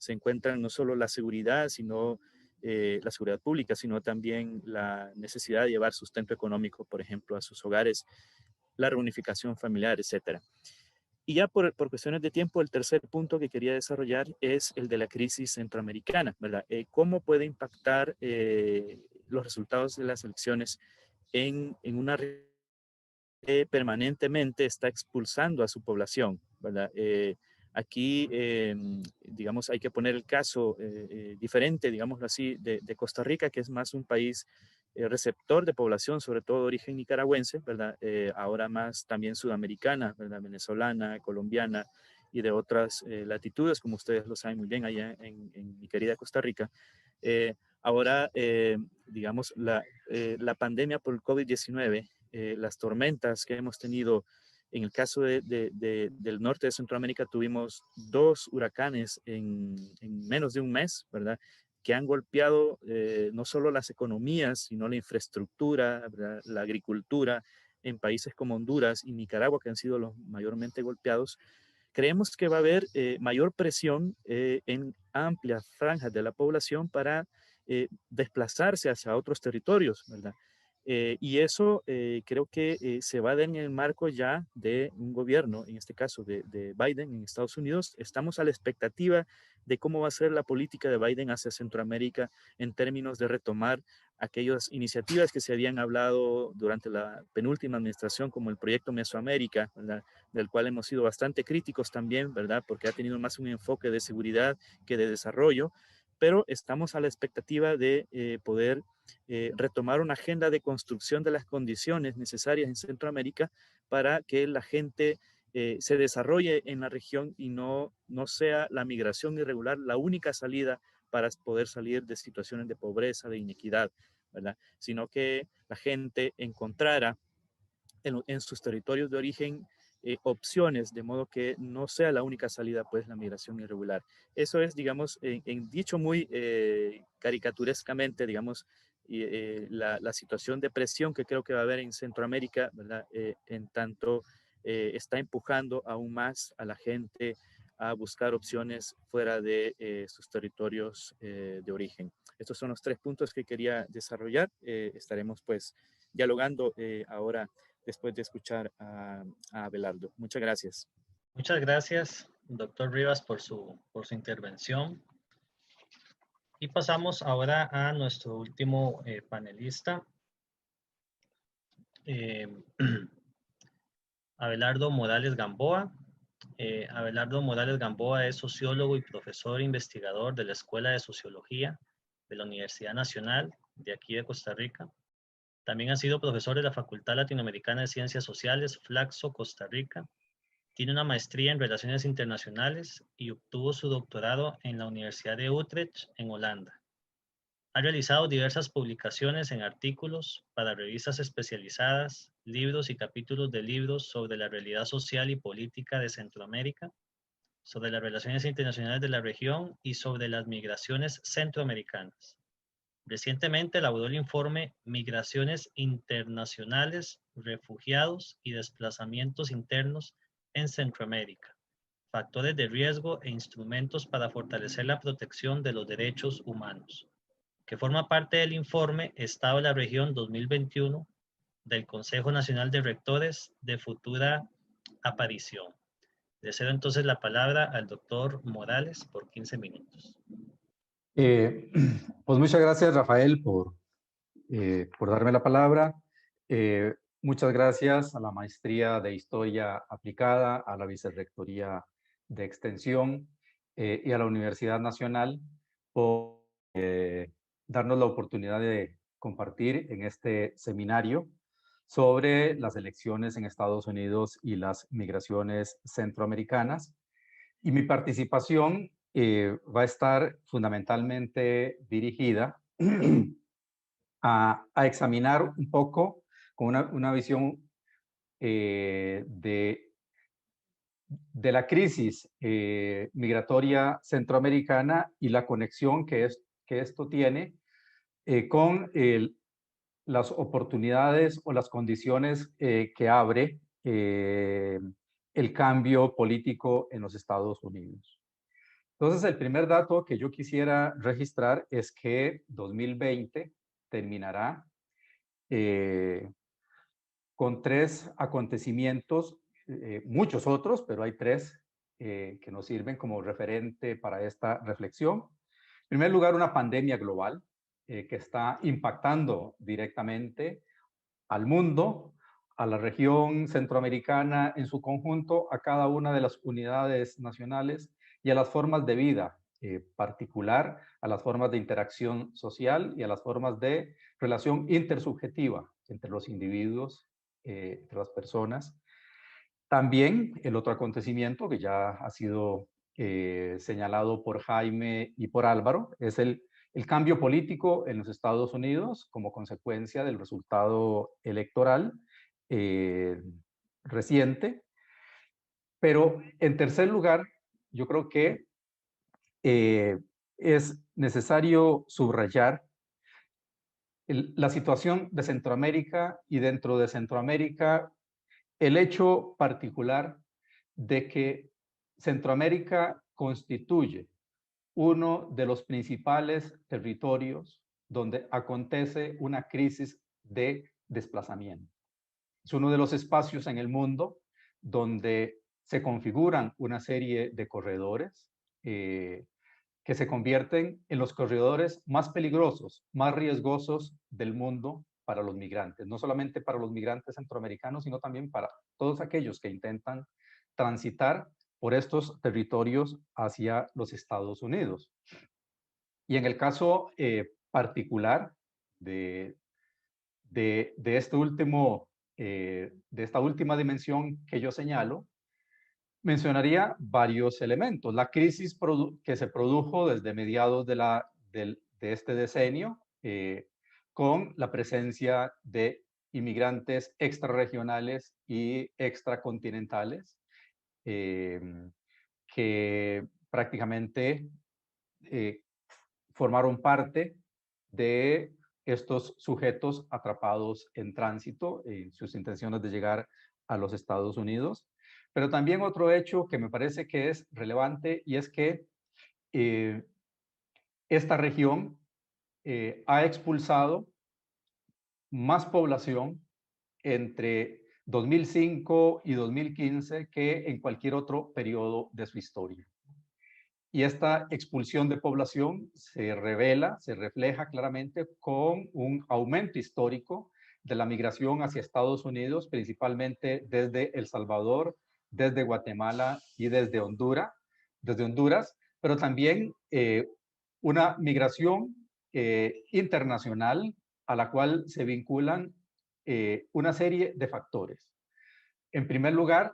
encuentran no solo la seguridad, sino la seguridad pública, sino también la necesidad de llevar sustento económico, por ejemplo, a sus hogares, la reunificación familiar, etcétera. Y ya por cuestiones de tiempo, el tercer punto que quería desarrollar es el de la crisis centroamericana, ¿verdad? ¿Cómo puede impactar los resultados de las elecciones en una que permanentemente está expulsando a su población, ¿verdad? Aquí, digamos, hay que poner el caso diferente, digámoslo así, de Costa Rica, que es más un país receptor de población, sobre todo de origen nicaragüense, ¿verdad? Ahora más también sudamericana, ¿verdad? Venezolana, colombiana y de otras latitudes, como ustedes lo saben muy bien allá en mi querida Costa Rica. Ahora, digamos, la pandemia por el COVID-19, las tormentas que hemos tenido, en el caso del norte de Centroamérica tuvimos 2 huracanes en menos de un mes, ¿verdad? Que han golpeado no solo las economías, sino la infraestructura, ¿verdad? La agricultura en países como Honduras y Nicaragua, que han sido los mayormente golpeados. Creemos que va a haber mayor presión en amplias franjas de la población para desplazarse hacia otros territorios, ¿verdad? Y eso creo que se va a dar en el marco ya de un gobierno, en este caso de Biden en Estados Unidos. Estamos a la expectativa de cómo va a ser la política de Biden hacia Centroamérica en términos de retomar aquellas iniciativas que se habían hablado durante la penúltima administración, como el proyecto Mesoamérica, ¿verdad? Del cual hemos sido bastante críticos también, ¿verdad? Porque ha tenido más un enfoque de seguridad que de desarrollo, pero estamos a la expectativa de poder retomar una agenda de construcción de las condiciones necesarias en Centroamérica para que la gente se desarrolle en la región y no sea la migración irregular la única salida para poder salir de situaciones de pobreza, de inequidad, ¿verdad? Sino que la gente encontrara en sus territorios de origen opciones, de modo que no sea la única salida, pues, la migración irregular. Eso es, digamos, dicho muy caricaturescamente, digamos, la situación de presión que creo que va a haber en Centroamérica, ¿verdad? En tanto está empujando aún más a la gente a buscar opciones fuera de sus territorios de origen. Estos son los 3 puntos que quería desarrollar. Estaremos, pues, dialogando ahora después de escuchar a Abelardo. Muchas gracias. Muchas gracias, doctor Rivas, por su intervención. Y pasamos ahora a nuestro último panelista, eh, Abelardo Morales Gamboa. Abelardo Morales Gamboa es sociólogo y profesor investigador de la Escuela de Sociología de la Universidad Nacional de aquí de Costa Rica. También ha sido profesor de la Facultad Latinoamericana de Ciencias Sociales, Flaxo, Costa Rica. Tiene una maestría en Relaciones Internacionales y obtuvo su doctorado en la Universidad de Utrecht, en Holanda. Ha realizado diversas publicaciones en artículos para revistas especializadas, libros y capítulos de libros sobre la realidad social y política de Centroamérica, sobre las relaciones internacionales de la región y sobre las migraciones centroamericanas. Recientemente elaboró el informe Migraciones Internacionales, Refugiados y Desplazamientos Internos en Centroamérica, factores de riesgo e instrumentos para fortalecer la protección de los derechos humanos, que forma parte del informe Estado de la Región 2021 del Consejo Nacional de Rectores de futura aparición. Le cedo entonces la palabra al doctor Morales por 15 minutos. Pues muchas gracias, Rafael, por darme la palabra. Muchas gracias a la Maestría de Historia Aplicada, a la Vicerrectoría de Extensión y a la Universidad Nacional por darnos la oportunidad de compartir en este seminario sobre las elecciones en Estados Unidos y las migraciones centroamericanas. Y mi participación va a estar fundamentalmente dirigida a examinar un poco con una visión de la crisis migratoria centroamericana y la conexión que esto tiene con las oportunidades o las condiciones que abre el cambio político en los Estados Unidos. Entonces, el primer dato que yo quisiera registrar es que 2020 terminará con 3 acontecimientos, muchos otros, pero hay 3 que nos sirven como referente para esta reflexión. En primer lugar, una pandemia global que está impactando directamente al mundo, a la región centroamericana en su conjunto, a cada una de las unidades nacionales y a las formas de vida particular, a las formas de interacción social y a las formas de relación intersubjetiva entre los individuos, entre las personas. También el otro acontecimiento que ya ha sido señalado por Jaime y por Álvaro es el cambio político en los Estados Unidos como consecuencia del resultado electoral reciente. Pero en tercer lugar, yo creo que es necesario subrayar la situación de Centroamérica y dentro de Centroamérica el hecho particular de que Centroamérica constituye uno de los principales territorios donde acontece una crisis de desplazamiento. Es uno de los espacios en el mundo donde se configuran una serie de corredores que se convierten en los corredores más peligrosos, más riesgosos del mundo para los migrantes, no solamente para los migrantes centroamericanos, sino también para todos aquellos que intentan transitar por estos territorios hacia los Estados Unidos. Y en el caso particular de este último, de esta última dimensión que yo señalo, mencionaría varios elementos. La crisis que se produjo desde mediados de este decenio, con la presencia de inmigrantes extrarregionales y extracontinentales, que prácticamente formaron parte de estos sujetos atrapados en tránsito en sus intenciones de llegar a los Estados Unidos. Pero también otro hecho que me parece que es relevante, y es que esta región ha expulsado más población entre 2005 y 2015 que en cualquier otro periodo de su historia. Y esta expulsión de población se refleja claramente con un aumento histórico de la migración hacia Estados Unidos, principalmente desde El Salvador, desde Guatemala y desde Honduras, pero también una migración internacional a la cual se vinculan una serie de factores. En primer lugar,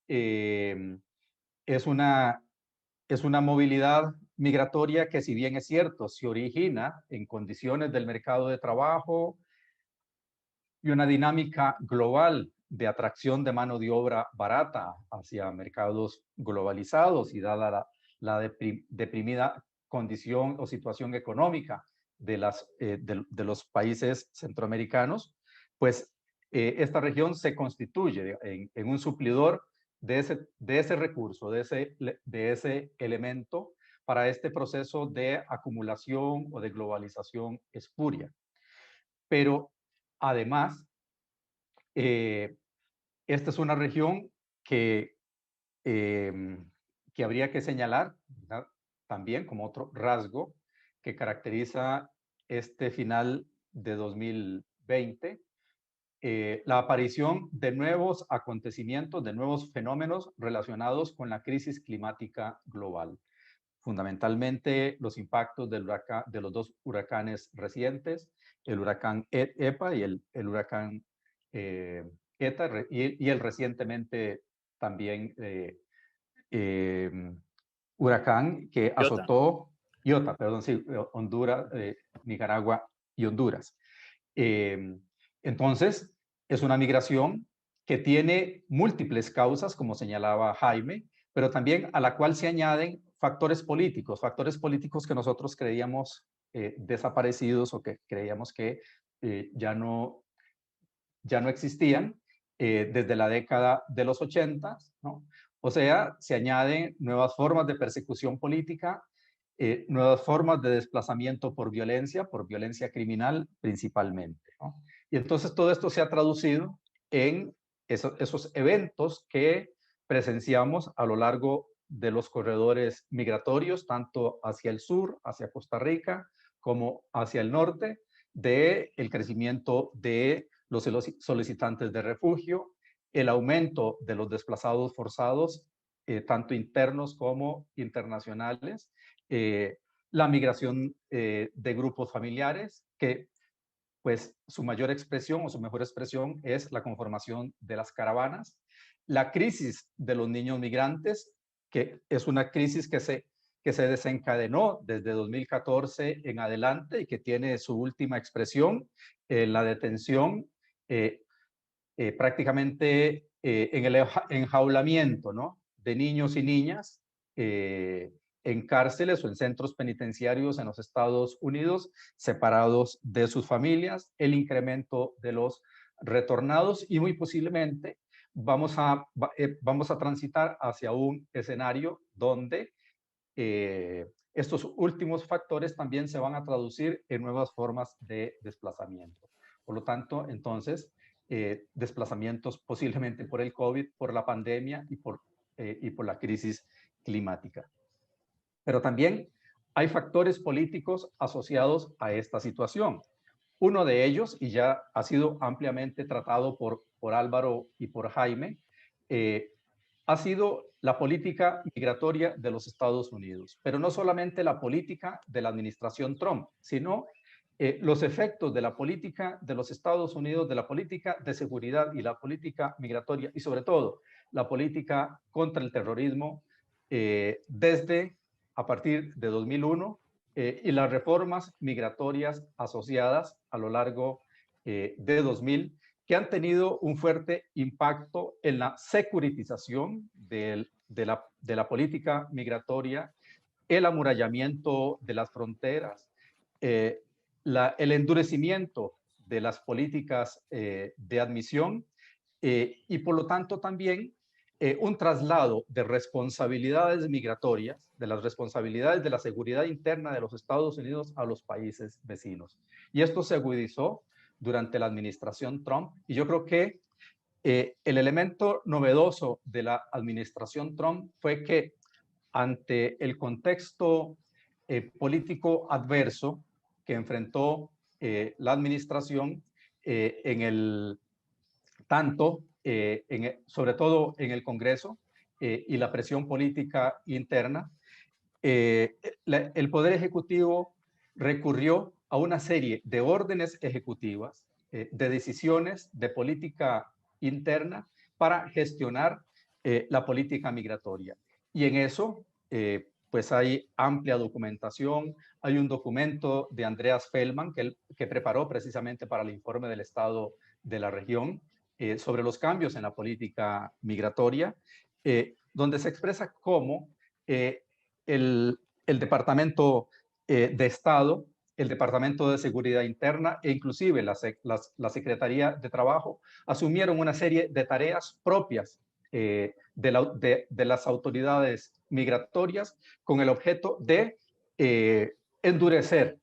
es una movilidad migratoria que, si bien es cierto, se origina en condiciones del mercado de trabajo y una dinámica global de atracción de mano de obra barata hacia mercados globalizados, y dada la deprimida condición o situación económica de los países centroamericanos, pues esta región se constituye en un suplidor de ese recurso, de ese elemento para este proceso de acumulación o de globalización espuria. Pero además, esta es una región que habría que señalar, ¿verdad?, también como otro rasgo que caracteriza este final de 2020, la aparición de nuevos acontecimientos, de nuevos fenómenos relacionados con la crisis climática global. Fundamentalmente los impactos de los dos huracanes recientes, el huracán EPA y el huracán ETA, y el recientemente también huracán que azotó Iota, perdón, sí, Honduras, Nicaragua y Honduras. Entonces, es una migración que tiene múltiples causas, como señalaba Jaime, pero también a la cual se añaden factores políticos que nosotros creíamos desaparecidos, o que creíamos que ya no existían desde la década de los 80, ¿no? O sea, se añaden nuevas formas de persecución política, nuevas formas de desplazamiento por violencia criminal principalmente, ¿no? Y entonces todo esto se ha traducido en esos eventos que presenciamos a lo largo de los corredores migratorios, tanto hacia el sur, hacia Costa Rica, como hacia el norte, del crecimiento de los solicitantes de refugio, el aumento de los desplazados forzados, tanto internos como internacionales, la migración de grupos familiares, que pues su mayor expresión o su mejor expresión es la conformación de las caravanas, la crisis de los niños migrantes, que es una crisis que se desencadenó desde 2014 en adelante y que tiene su última expresión en la detención, prácticamente en el enjaulamiento, ¿no?, de niños y niñas en cárceles o en centros penitenciarios en los Estados Unidos, separados de sus familias, el incremento de los retornados, y muy posiblemente vamos a transitar hacia un escenario donde estos últimos factores también se van a traducir en nuevas formas de desplazamiento. Por lo tanto, entonces, desplazamientos posiblemente por el COVID, por la pandemia y por la crisis climática. Pero también hay factores políticos asociados a esta situación. Uno de ellos, y ya ha sido ampliamente tratado por Álvaro y por Jaime, ha sido la política migratoria de los Estados Unidos, pero no solamente la política de la administración Trump, sino los efectos de la política de los Estados Unidos, de la política de seguridad y la política migratoria, y sobre todo la política contra el terrorismo desde a partir de 2001 y las reformas migratorias asociadas a lo largo de 2000, que han tenido un fuerte impacto en la securitización de la política migratoria, el amurallamiento de las fronteras, el endurecimiento de las políticas de admisión y por lo tanto también un traslado de responsabilidades migratorias, de las responsabilidades de la seguridad interna de los Estados Unidos a los países vecinos. Y esto se agudizó durante la administración Trump, y yo creo que el elemento novedoso de la administración Trump fue que ante el contexto político adverso que enfrentó la administración sobre todo en el Congreso y la presión política interna, el Poder Ejecutivo recurrió a una serie de órdenes ejecutivas, de decisiones de política interna para gestionar la política migratoria. Y en eso, pues hay amplia documentación. Hay un documento de Andreas Feldman que preparó precisamente para el informe del Estado de la región sobre los cambios en la política migratoria, donde se expresa cómo el Departamento de Estado, el Departamento de Seguridad Interna e inclusive la Secretaría de Trabajo asumieron una serie de tareas propias de las autoridades migratorias con el objeto de endurecer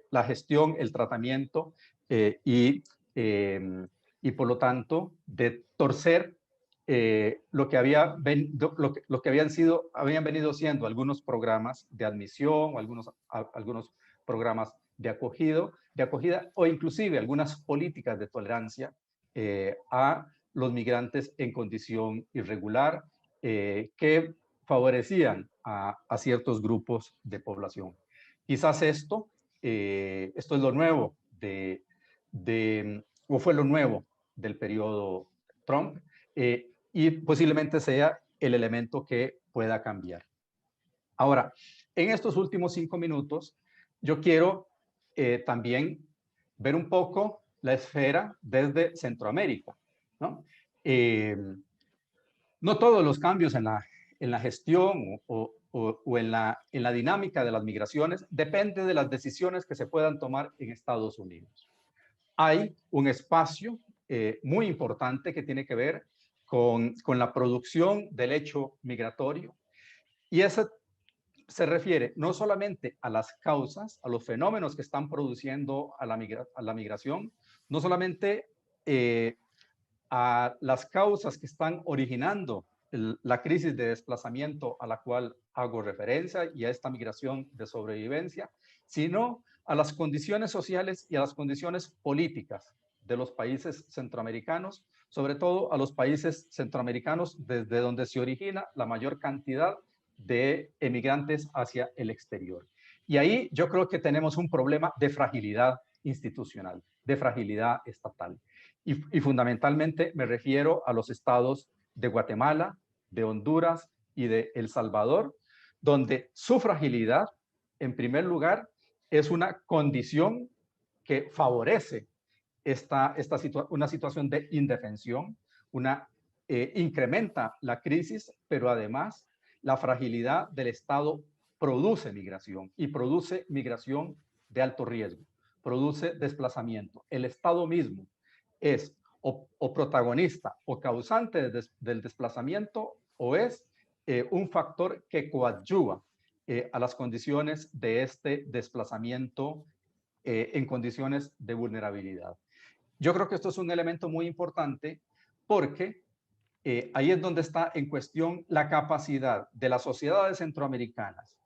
la gestión, el tratamiento y por lo tanto de torcer lo que habían venido siendo algunos programas de admisión, algunos programas de acogida o inclusive algunas políticas de tolerancia a los migrantes en condición irregular que favorecían a ciertos grupos de población. Quizás esto es lo nuevo o fue lo nuevo del periodo Trump y posiblemente sea el elemento que pueda cambiar. Ahora, en estos últimos 5 minutos, yo quiero también ver un poco la esfera desde Centroamérica, ¿no? No todos los cambios en la gestión o en la dinámica de las migraciones depende de las decisiones que se puedan tomar en Estados Unidos. Hay un espacio muy importante que tiene que ver con la producción del hecho migratorio, y eso se refiere no solamente a las causas, a los fenómenos que están produciendo a la migración, no solamente a las causas que están originando la crisis de desplazamiento a la cual hago referencia y a esta migración de sobrevivencia, sino a las condiciones sociales y a las condiciones políticas de los países centroamericanos, sobre todo a los países centroamericanos desde donde se origina la mayor cantidad de emigrantes hacia el exterior. Y ahí yo creo que tenemos un problema de fragilidad institucional, de fragilidad estatal. Y fundamentalmente me refiero a los estados de Guatemala, de Honduras y de El Salvador, donde su fragilidad, en primer lugar, es una condición que favorece una situación de indefensión, incrementa la crisis, pero además la fragilidad del Estado produce migración y produce migración de alto riesgo, produce desplazamiento. El Estado mismo es o protagonista o causante del desplazamiento o es un factor que coadyuva a las condiciones de este desplazamiento en condiciones de vulnerabilidad. Yo creo que esto es un elemento muy importante porque ahí es donde está en cuestión la capacidad de las sociedades centroamericanas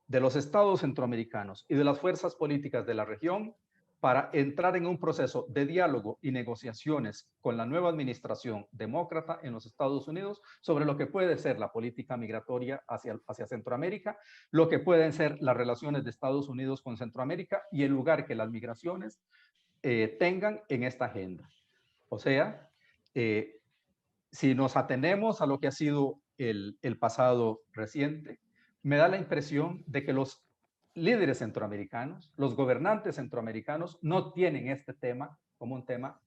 de los estados centroamericanos y de las fuerzas políticas de la región para entrar en un proceso de diálogo y negociaciones con la nueva administración demócrata en los Estados Unidos sobre lo que puede ser la política migratoria hacia Centroamérica, lo que pueden ser las relaciones de Estados Unidos con Centroamérica y el lugar que las migraciones tengan en esta agenda. O sea, si nos atenemos a lo que ha sido el pasado reciente, me da la impresión de que los líderes centroamericanos, los gobernantes centroamericanos no tienen este tema como un tema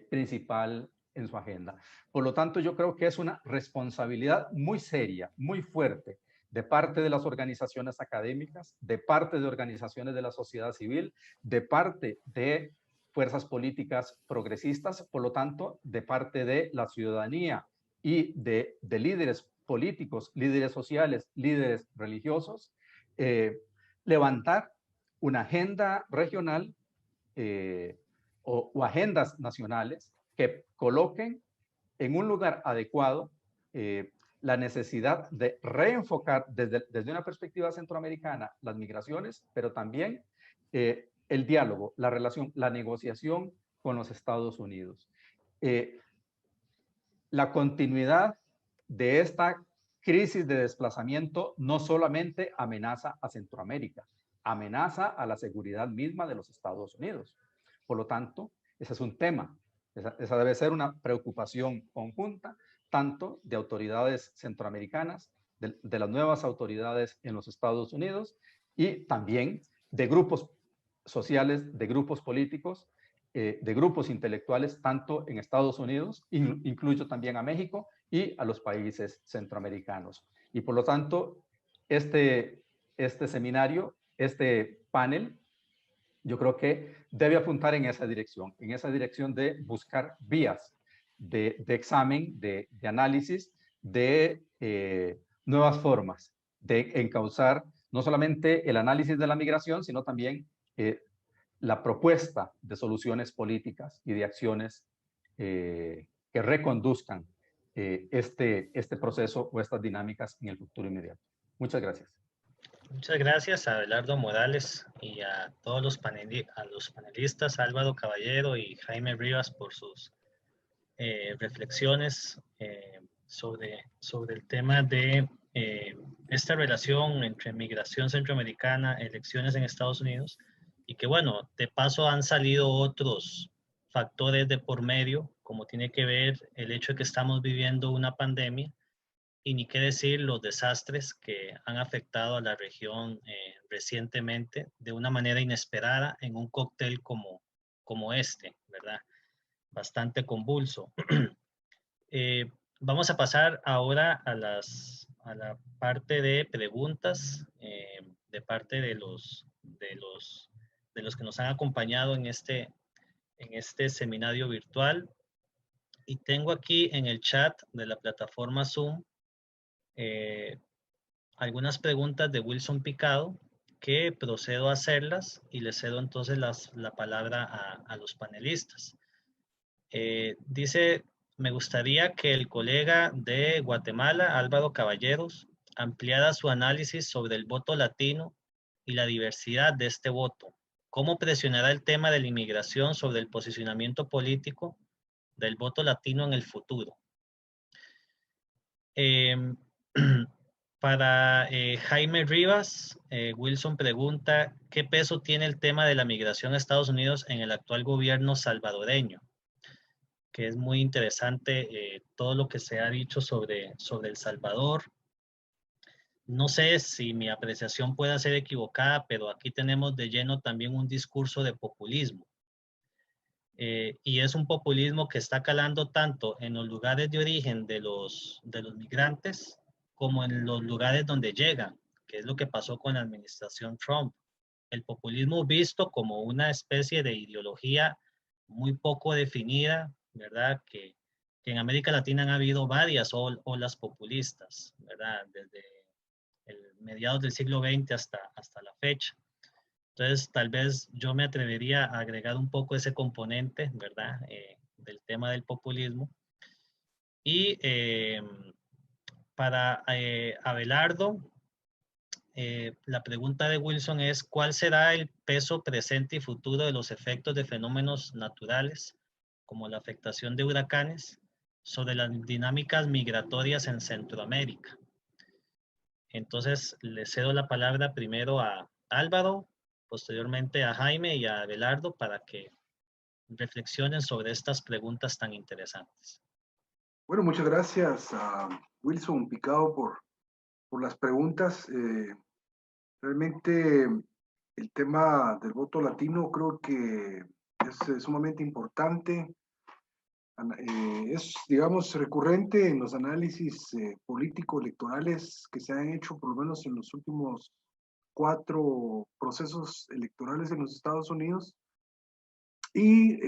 principal en su agenda. Por lo tanto, yo creo que es una responsabilidad muy seria, muy fuerte de parte de las organizaciones académicas, de parte de organizaciones de la sociedad civil, de parte de fuerzas políticas progresistas, por lo tanto, de parte de la ciudadanía y de líderes políticos, líderes sociales, líderes religiosos, levantar una agenda regional o agendas nacionales que coloquen en un lugar adecuado la necesidad de reenfocar desde una perspectiva centroamericana las migraciones, pero también el diálogo, la relación, la negociación con los Estados Unidos. La continuidad de esta crisis de desplazamiento no solamente amenaza a Centroamérica, amenaza a la seguridad misma de los Estados Unidos. Por lo tanto, ese es un tema, esa debe ser una preocupación conjunta, tanto de autoridades centroamericanas, de las nuevas autoridades en los Estados Unidos y también de grupos sociales, de grupos políticos, de grupos intelectuales, tanto en Estados Unidos, incluyo también a México y a los países centroamericanos. Y por lo tanto, este seminario, este panel, yo creo que debe apuntar en esa dirección de buscar vías de examen, de análisis, de nuevas formas de encauzar no solamente el análisis de la migración, sino también la propuesta de soluciones políticas y de acciones que reconduzcan este proceso o estas dinámicas en el futuro inmediato. Muchas gracias. Muchas gracias a Abelardo Morales y a todos los panelistas, Álvaro Caballero y Jaime Rivas, por sus reflexiones sobre el tema de esta relación entre migración centroamericana, elecciones en Estados Unidos, y que bueno, de paso han salido otros factores de por medio, como tiene que ver el hecho de que estamos viviendo una pandemia, y ni qué decir los desastres que han afectado a la región recientemente de una manera inesperada en un cóctel como este, ¿verdad? Bastante convulso. Vamos a pasar ahora a la parte de preguntas de parte de los que nos han acompañado en este seminario virtual. Y tengo aquí en el chat de la plataforma Zoom algunas preguntas de Wilson Picado que procedo a hacerlas y le cedo entonces la palabra a los panelistas. Dice, me gustaría que el colega de Guatemala, Álvaro Caballeros, ampliara su análisis sobre el voto latino y la diversidad de este voto. ¿Cómo presionará el tema de la inmigración sobre el posicionamiento político del voto latino en el futuro? Para Jaime Rivas, Wilson pregunta, ¿qué peso tiene el tema de la migración a Estados Unidos en el actual gobierno salvadoreño? Que es muy interesante todo lo que se ha dicho sobre El Salvador. No sé si mi apreciación pueda ser equivocada, pero aquí tenemos de lleno también un discurso de populismo. Y es un populismo que está calando tanto en los lugares de origen de los migrantes como en los lugares donde llegan, que es lo que pasó con la administración Trump. El populismo visto como una especie de ideología muy poco definida, ¿verdad? Que en América Latina han habido varias olas populistas, ¿verdad? Desde mediados del siglo XX hasta la fecha. Entonces, tal vez yo me atrevería a agregar un poco ese componente, ¿verdad? Del tema del populismo. Y para Abelardo, La pregunta de Wilson es, ¿cuál será el peso presente y futuro de los efectos de fenómenos naturales, como la afectación de huracanes, sobre las dinámicas migratorias en Centroamérica? Entonces, le cedo la palabra primero a Álvaro, posteriormente a Jaime y a Abelardo para que reflexionen sobre estas preguntas tan interesantes. Bueno, muchas gracias a Wilson Picado por las preguntas. Realmente el tema del voto latino creo que es sumamente importante. Es, digamos, recurrente en los análisis político-electorales que se han hecho, por lo menos en los últimos 4 procesos electorales en los Estados Unidos, y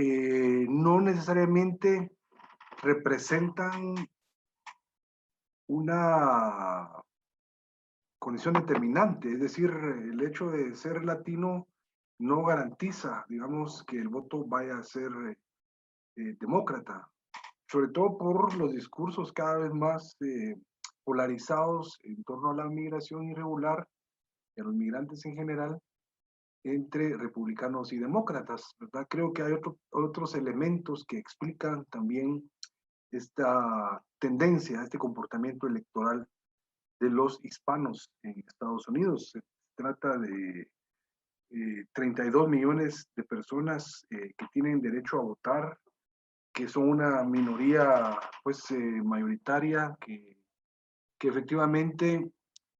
no necesariamente representan una condición determinante, es decir, el hecho de ser latino no garantiza, digamos, que el voto vaya a ser demócrata, sobre todo por los discursos cada vez más polarizados en torno a la migración irregular y a los migrantes en general entre republicanos y demócratas, ¿verdad? Creo que hay otros elementos que explican también esta tendencia, este comportamiento electoral de los hispanos en Estados Unidos. Se trata de 32 millones de personas que tienen derecho a votar, que son una minoría pues mayoritaria que efectivamente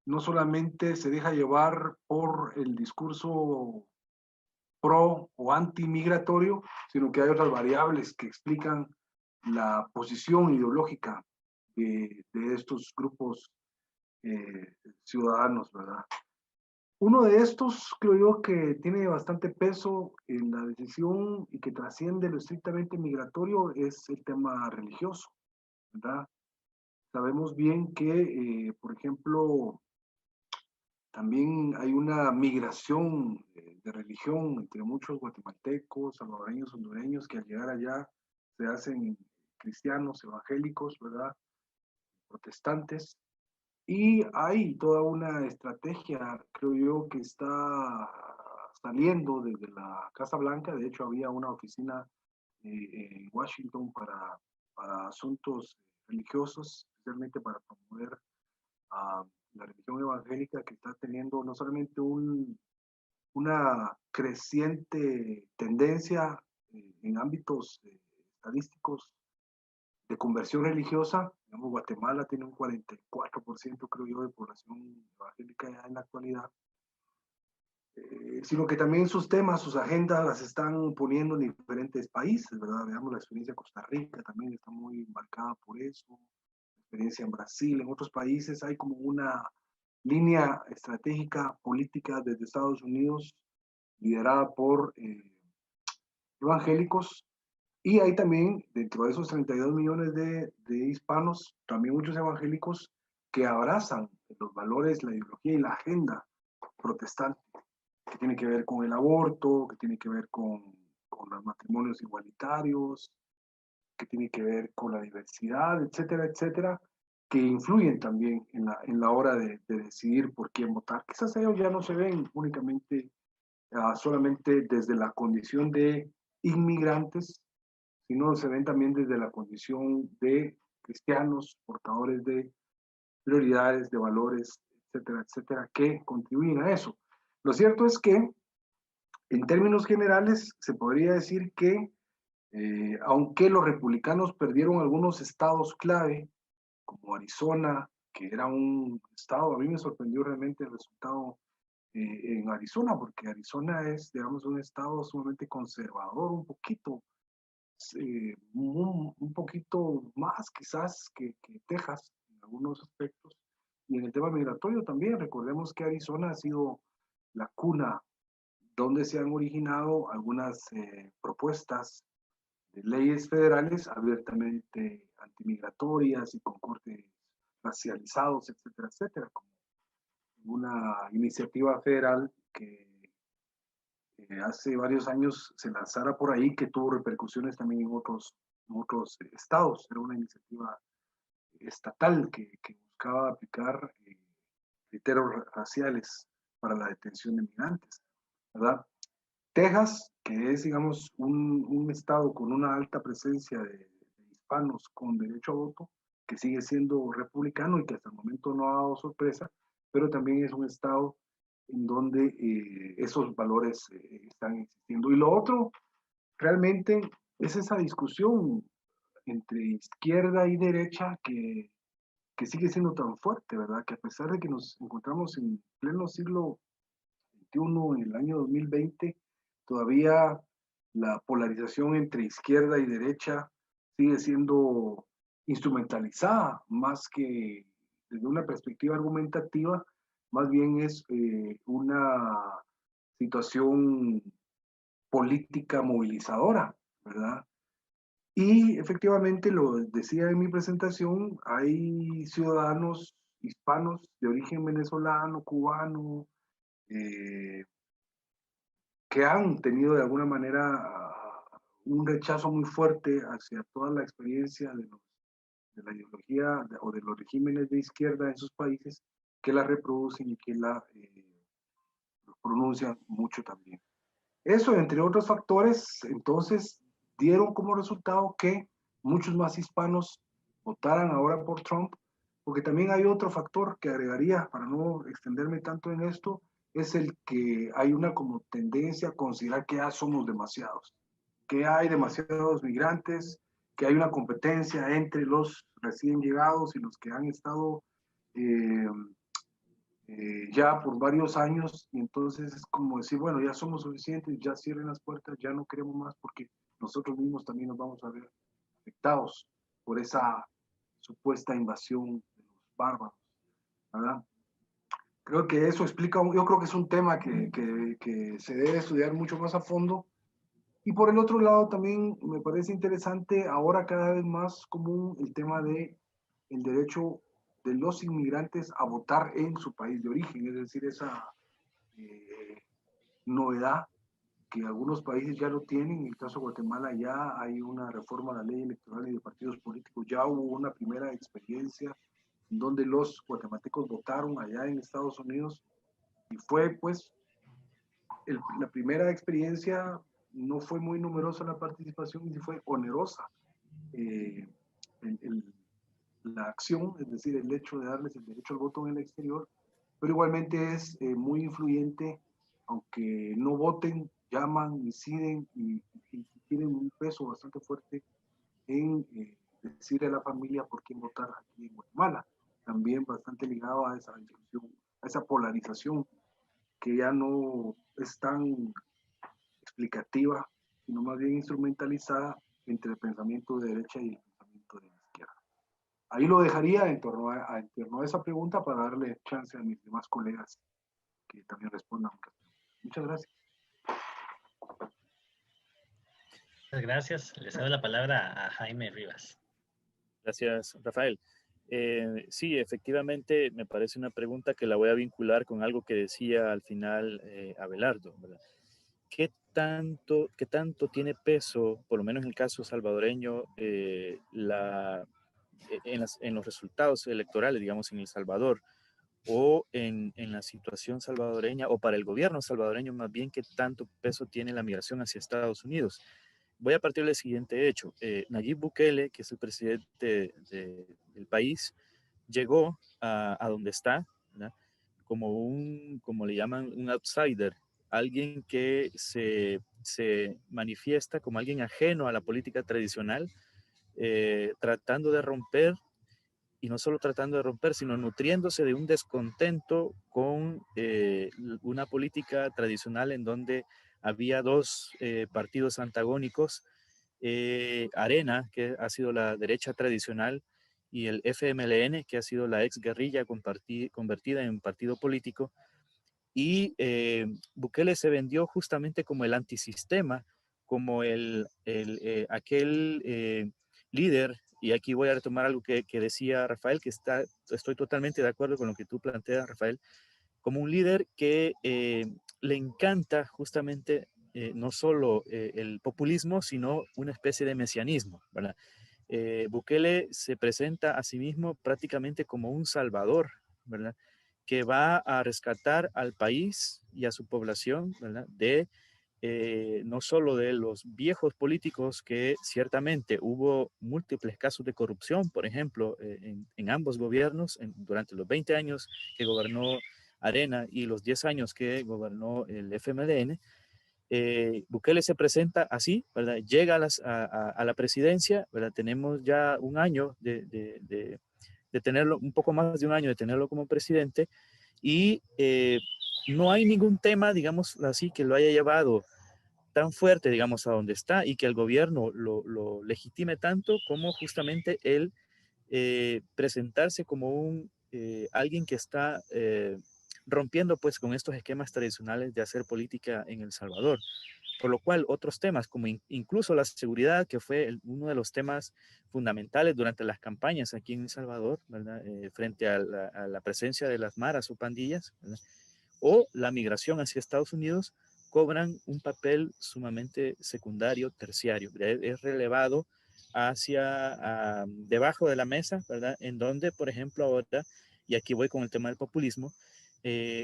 no solamente se deja llevar por el discurso pro o anti-migratorio, sino que hay otras variables que explican la posición ideológica de estos grupos ciudadanos, ¿verdad? Uno de estos, creo yo, que tiene bastante peso en la decisión y que trasciende lo estrictamente migratorio es el tema religioso, ¿verdad? Sabemos bien que, por ejemplo, también hay una migración de religión entre muchos guatemaltecos, salvadoreños, hondureños, que al llegar allá se hacen cristianos, evangélicos, ¿verdad? Protestantes. Y hay toda una estrategia, creo yo, que está saliendo desde la Casa Blanca. De hecho, había una oficina en Washington para asuntos religiosos, especialmente para promover a la religión evangélica, que está teniendo no solamente una creciente tendencia en ámbitos estadísticos de conversión religiosa. Digamos, Guatemala tiene un 44%, creo yo, de población evangélica ya en la actualidad, sino que también sus temas, sus agendas las están poniendo en diferentes países, ¿verdad? Veamos la experiencia de Costa Rica, también está muy marcada por eso, la experiencia en Brasil, en otros países hay como una línea estratégica política desde Estados Unidos liderada por evangélicos. Y hay también, dentro de esos 32 millones de hispanos, también muchos evangélicos que abrazan los valores, la ideología y la agenda protestante, que tiene que ver con el aborto, que tiene que ver con los matrimonios igualitarios, que tiene que ver con la diversidad, etcétera, etcétera, que influyen también en la hora de decidir por quién votar. Quizás ellos ya no se ven únicamente, solamente desde la condición de inmigrantes, sino se ven también desde la condición de cristianos, portadores de prioridades, de valores, etcétera, etcétera, que contribuyen a eso. Lo cierto es que, en términos generales, se podría decir que, aunque los republicanos perdieron algunos estados clave, como Arizona, que era un estado, a mí me sorprendió realmente el resultado en Arizona, porque Arizona es, digamos, un estado sumamente conservador, un poquito un poquito más quizás que Texas en algunos aspectos. Y en el tema migratorio también, recordemos que Arizona ha sido la cuna donde se han originado algunas propuestas de leyes federales abiertamente antimigratorias y con cortes racializados, etcétera, etcétera, como una iniciativa federal que hace varios años se lanzara por ahí, que tuvo repercusiones también en otros estados. Era una iniciativa estatal que buscaba aplicar criterios raciales para la detención de migrantes, ¿verdad? Texas, que es, digamos, un estado con una alta presencia de hispanos con derecho a voto, que sigue siendo republicano y que hasta el momento no ha dado sorpresa, pero también es un estado en donde esos valores están existiendo. Y lo otro, realmente, es esa discusión entre izquierda y derecha que sigue siendo tan fuerte, ¿verdad? Que a pesar de que nos encontramos en pleno siglo XXI, en el año 2020, todavía la polarización entre izquierda y derecha sigue siendo instrumentalizada, más que desde una perspectiva argumentativa, más bien es una situación política movilizadora, ¿verdad? Y efectivamente, lo decía en mi presentación, hay ciudadanos hispanos de origen venezolano, cubano, eh, que han tenido de alguna manera un rechazo muy fuerte hacia toda la experiencia de la ideología o de los regímenes de izquierda en sus países, que la reproducen y que la pronuncian mucho también. Eso, entre otros factores, entonces dieron como resultado que muchos más hispanos votaran ahora por Trump, porque también hay otro factor que agregaría, para no extenderme tanto en esto, es el que hay una como tendencia a considerar que ya somos demasiados, que hay demasiados migrantes, que hay una competencia entre los recién llegados y los que han estado eh, ya por varios años, y entonces es como decir, bueno, ya somos suficientes, ya cierren las puertas, ya no queremos más porque nosotros mismos también nos vamos a ver afectados por esa supuesta invasión de los bárbaros, ¿verdad? Creo que eso explica, yo creo que es un tema que se debe estudiar mucho más a fondo. Y por el otro lado también me parece interesante ahora cada vez más común el tema de el derecho de los inmigrantes a votar en su país de origen, es decir, esa eh, novedad que algunos países ya lo tienen. En el caso de Guatemala ya hay una reforma a la ley electoral y de partidos políticos, ya hubo una primera experiencia en donde los guatemaltecos votaron allá en Estados Unidos y fue pues la primera experiencia, no fue muy numerosa la participación y fue onerosa eh, el, el, la acción, es decir, el hecho de darles el derecho al voto en el exterior, pero igualmente es muy influyente, aunque no voten, llaman, inciden y tienen un peso bastante fuerte en decirle a la familia por quién votar aquí en Guatemala. También bastante ligado a esa discusión, a esa polarización que ya no es tan explicativa, sino más bien instrumentalizada entre el pensamiento de derecha y el pensamiento de izquierda. Ahí lo dejaría en torno a esa pregunta para darle chance a mis demás colegas que también respondan. Muchas gracias. Muchas gracias. Le cedo la palabra a Jaime Rivas. Gracias, Rafael. Sí, efectivamente, me parece una pregunta que la voy a vincular con algo que decía al final Abelardo, ¿verdad? ¿Qué tanto tiene peso, por lo menos en el caso salvadoreño, en los resultados electorales, digamos, en El Salvador, o en la situación salvadoreña, o para el gobierno salvadoreño más bien, qué tanto peso tiene la migración hacia Estados Unidos? Voy a partir del siguiente hecho. Nayib Bukele, que es el presidente del país, llegó a donde está, ¿verdad? Como le llaman, un outsider, alguien que se manifiesta como alguien ajeno a la política tradicional, tratando de romper, y no solo tratando de romper, sino nutriéndose de un descontento con una política tradicional en donde había dos partidos antagónicos, Arena, que ha sido la derecha tradicional, y el FMLN, que ha sido la ex guerrilla convertida en partido político. Y Bukele se vendió justamente como el antisistema, como aquel líder, y aquí voy a retomar algo que decía Rafael, que estoy totalmente de acuerdo con lo que tú planteas, Rafael, como un líder que le encanta justamente no solo el populismo, sino una especie de mesianismo, ¿verdad? Bukele se presenta a sí mismo prácticamente como un salvador, ¿verdad? que va a rescatar al país y a su población, ¿verdad? De no solo de los viejos políticos, que ciertamente hubo múltiples casos de corrupción, por ejemplo, en ambos gobiernos, durante los 20 años que gobernó Arena y los 10 años que gobernó el FMLN. Bukele se presenta así, ¿verdad? Llega a la presidencia, ¿verdad? Tenemos ya un año de tenerlo, un poco más de un año de tenerlo como presidente, y no hay ningún tema, digamos así, que lo haya llevado tan fuerte, digamos, a donde está, y que el gobierno lo legitime tanto como justamente él presentarse como alguien que está rompiendo pues con estos esquemas tradicionales de hacer política en El Salvador. Por lo cual otros temas como incluso la seguridad, que fue uno de los temas fundamentales durante las campañas aquí en El Salvador, ¿verdad? Frente a la presencia de las maras o pandillas, ¿verdad? O la migración hacia Estados Unidos, cobran un papel sumamente secundario, terciario. Es relevado hacia debajo de la mesa, ¿verdad? En donde, por ejemplo, ahora, y aquí voy con el tema del populismo,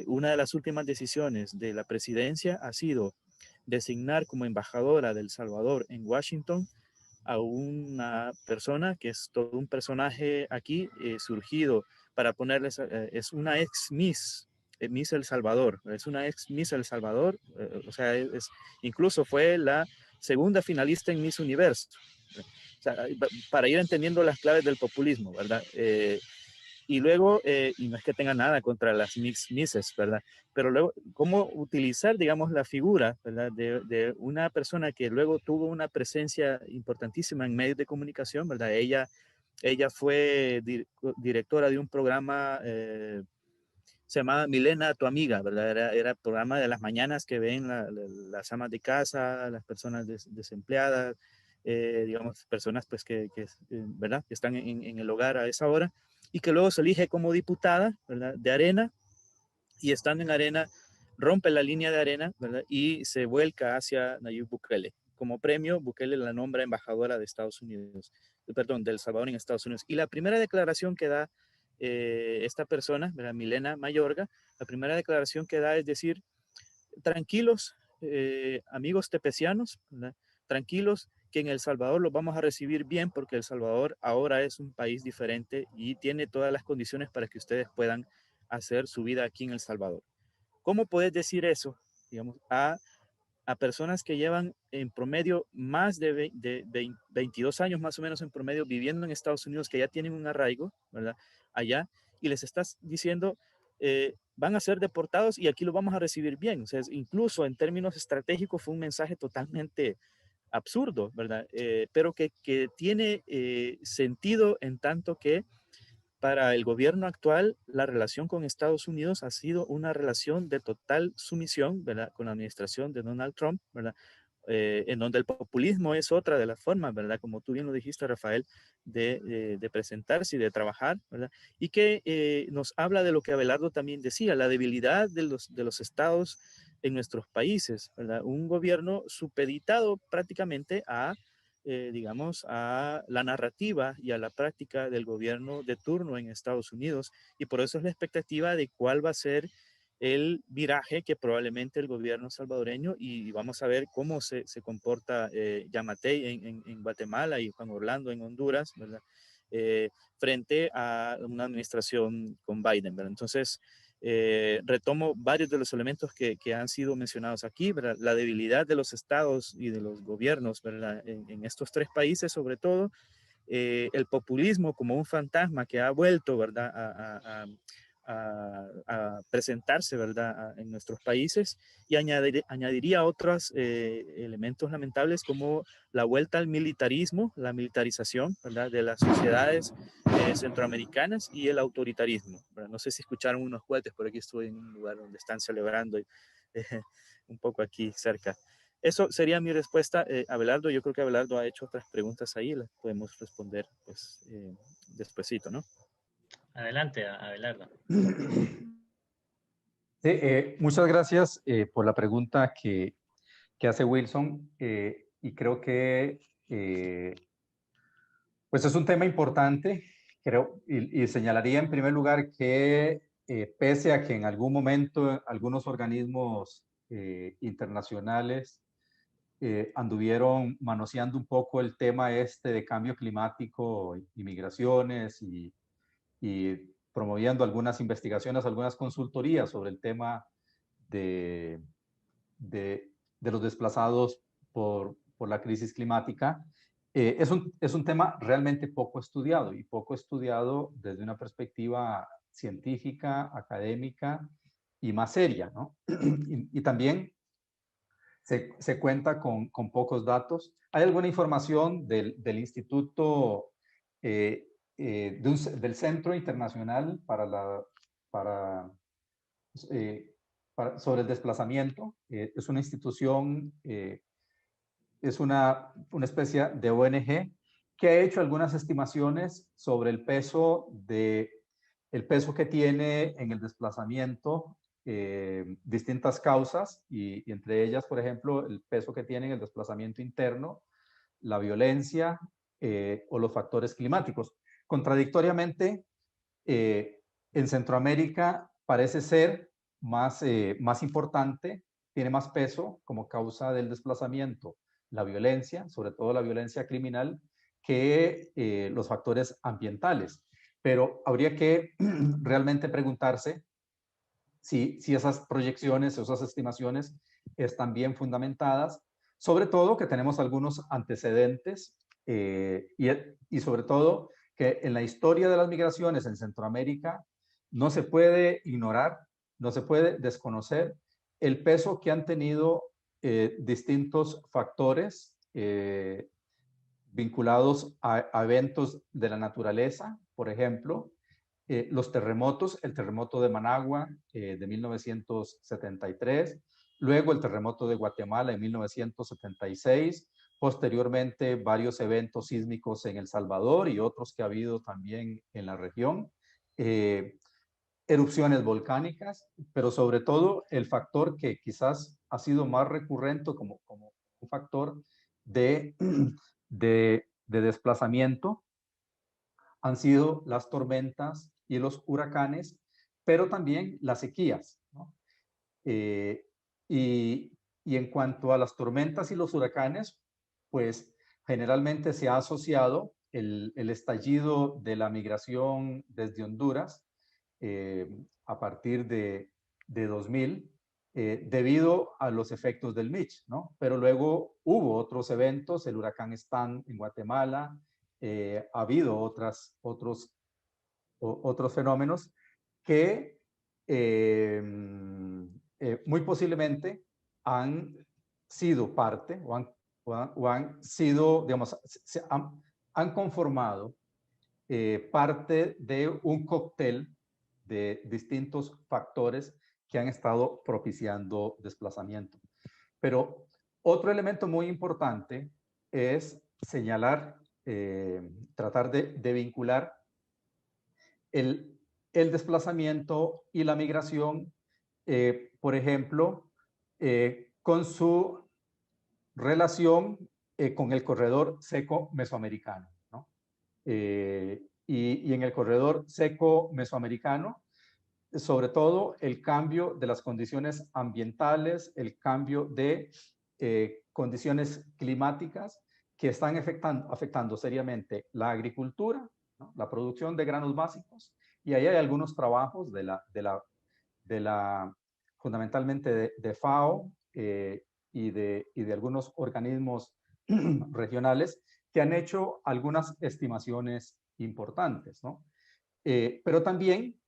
una de las últimas decisiones de la presidencia ha sido designar como embajadora de El Salvador en Washington a una persona que es todo un personaje aquí, surgido para ponerles, es una ex Miss El Salvador, es una ex Miss El Salvador, o sea, incluso fue la segunda finalista en Miss Universo. O sea, para ir entendiendo las claves del populismo, ¿verdad? Y luego, y no es que tenga nada contra las Misses, ¿verdad? Pero luego, ¿cómo utilizar, digamos, la figura, ¿verdad? De una persona que luego tuvo una presencia importantísima en medios de comunicación, ¿verdad? Ella fue directora de un programa, se llamaba Milena, tu amiga, ¿verdad? Era el programa de las mañanas que ven las amas de casa, las personas desempleadas, digamos, personas pues ¿verdad? Que están en el hogar a esa hora, y que luego se elige como diputada, ¿verdad? De Arena, y estando en Arena rompe la línea de Arena, ¿verdad? Y se vuelca hacia Nayib Bukele. Como premio, Bukele la nombra embajadora de Estados Unidos, perdón, de El Salvador en Estados Unidos. Y la primera declaración que da esta persona, ¿verdad? Milena Mayorga, la primera declaración que da es decir, tranquilos, amigos tepecianos, ¿verdad? Tranquilos, que en El Salvador los vamos a recibir bien, porque El Salvador ahora es un país diferente y tiene todas las condiciones para que ustedes puedan hacer su vida aquí en El Salvador. ¿Cómo puedes decir eso, digamos, a personas que llevan en promedio más de 22 años más o menos en promedio viviendo en Estados Unidos, que ya tienen un arraigo, ¿verdad? Allá, y les estás diciendo, van a ser deportados y aquí lo vamos a recibir bien? O sea, incluso en términos estratégicos fue un mensaje totalmente absurdo, ¿verdad? Pero que tiene sentido en tanto que para el gobierno actual, la relación con Estados Unidos ha sido una relación de total sumisión, ¿verdad? Con la administración de Donald Trump, ¿verdad? En donde el populismo es otra de las formas, ¿verdad? Como tú bien lo dijiste, Rafael, de presentarse y de trabajar, ¿verdad? Y que nos habla de lo que Abelardo también decía, la debilidad de los estados en nuestros países, ¿verdad? Un gobierno supeditado prácticamente digamos, a la narrativa y a la práctica del gobierno de turno en Estados Unidos, y por eso es la expectativa de cuál va a ser el viraje que probablemente el gobierno salvadoreño, y vamos a ver cómo se comporta Yamatei en Guatemala y Juan Orlando en Honduras, ¿verdad? Frente a una administración con Biden, ¿verdad? Entonces, retomo varios de los elementos que han sido mencionados aquí, ¿verdad? La debilidad de los estados y de los gobiernos, ¿verdad? En estos tres países, sobre todo, el populismo como un fantasma que ha vuelto, ¿verdad? A presentarse, ¿verdad? En nuestros países, y añadiría otros elementos lamentables como la vuelta al militarismo, la militarización, ¿verdad? De las sociedades centroamericanas, y el autoritarismo, ¿verdad? No sé si escucharon unos cohetes, por aquí estoy en un lugar donde están celebrando un poco aquí cerca. Eso sería mi respuesta, Abelardo. Yo creo que Abelardo ha hecho otras preguntas ahí, las podemos responder pues despuesito, ¿no? Adelante, Abelardo. Sí, muchas gracias por la pregunta que hace Wilson, y creo que pues es un tema importante, creo, y señalaría en primer lugar que pese a que en algún momento algunos organismos internacionales anduvieron manoseando un poco el tema este de cambio climático y migraciones y promoviendo algunas investigaciones, algunas consultorías sobre el tema de, de los desplazados por la crisis climática, es un tema realmente poco estudiado y poco estudiado desde una perspectiva científica, académica y más seria, ¿no? Y también se cuenta con pocos datos. ¿Hay alguna información del Instituto, del Centro Internacional para, eh, sobre el desplazamiento? Es una institución, es una especie de ONG que ha hecho algunas estimaciones sobre el peso que tiene en el desplazamiento distintas causas y entre ellas, por ejemplo, el peso que tiene en el desplazamiento interno, la violencia o los factores climáticos. Contradictoriamente, en Centroamérica parece ser más importante, tiene más peso como causa del desplazamiento la violencia, sobre todo la violencia criminal, que los factores ambientales. Pero habría que realmente preguntarse si esas proyecciones o esas estimaciones están bien fundamentadas, sobre todo que tenemos algunos antecedentes y sobre todo que en la historia de las migraciones en Centroamérica no se puede ignorar, no se puede desconocer el peso que han tenido distintos factores vinculados a eventos de la naturaleza, por ejemplo, los terremotos, el terremoto de Managua de 1973, luego el terremoto de Guatemala en 1976, posteriormente varios eventos sísmicos en El Salvador y otros que ha habido también en la región, erupciones volcánicas, pero sobre todo el factor que quizás ha sido más recurrente como un factor de, de desplazamiento han sido las tormentas y los huracanes, pero también las sequías, ¿no? Eh, y en cuanto a las tormentas y los huracanes, pues generalmente se ha asociado el estallido de la migración desde Honduras eh, a partir de 2000 debido a los efectos del Mitch, ¿no? Pero luego hubo otros eventos, el huracán Stan en Guatemala, ha habido otros fenómenos que muy posiblemente han sido parte o han sido, digamos, han conformado parte de un cóctel de distintos factores que han estado propiciando desplazamiento. Pero otro elemento muy importante es señalar, tratar de vincular el desplazamiento y la migración, por ejemplo, con su relación con el corredor seco mesoamericano, ¿no? Y en el corredor seco mesoamericano, sobre todo el cambio de las condiciones ambientales, el cambio de condiciones climáticas que están afectando seriamente la agricultura, ¿no? La producción de granos básicos, y ahí hay algunos trabajos fundamentalmente de FAO y de algunos organismos regionales que han hecho algunas estimaciones importantes, ¿no? Pero también